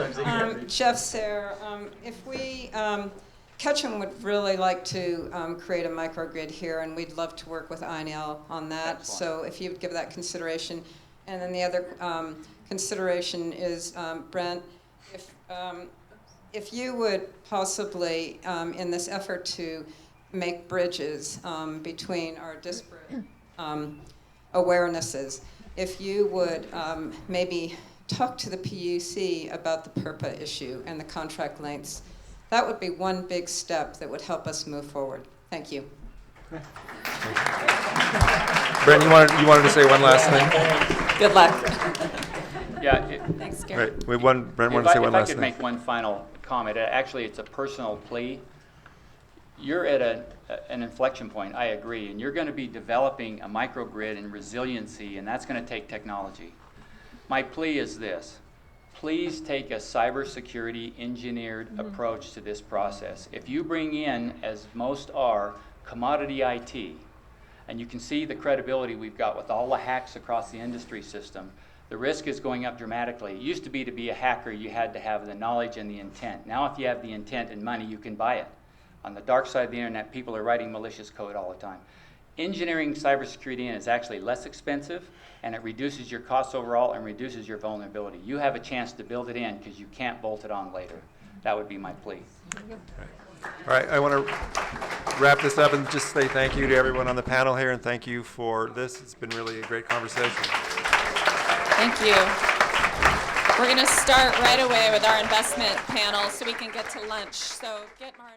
Jeff Sayre, if we, Ketchum would really like to create a microgrid here, and we'd love to work with INL on that. Excellent. So if you would give that consideration. And then the other consideration is, Brent, if you would possibly, in this effort to make bridges between our disparate awarenesses, if you would maybe talk to the PUC about the PURPA issue and the contract lengths, that would be one big step that would help us move forward. Thank you. Brent, you wanted to say one last thing? Good luck. Yeah. Thanks, Gary. Right, Brent wanted to say one last If I could thing. make one final comment, actually it's a personal plea. You're at an inflection point, I agree, and you're going to be developing a microgrid and resiliency, and that's going to take technology. My plea is this. Please take a cybersecurity engineered approach to this process. If you bring in, as most are, commodity IT, and you can see the credibility we've got with all the hacks across the industry system, the risk is going up dramatically. It used to be a hacker, you had to have the knowledge and the intent. Now if you have the intent and money, you can buy it. On the dark side of the internet, people are writing malicious code all the time. Engineering cybersecurity in is actually less expensive, and it reduces your costs overall and reduces your vulnerability. You have a chance to build it in because you can't bolt it on later. That would be my plea. All right, I want to wrap this up and just say thank you to everyone on the panel here, and thank you for this. It's been really a great conversation. Thank you. We're going to start right away with our investment panel so we can get to lunch. So get more.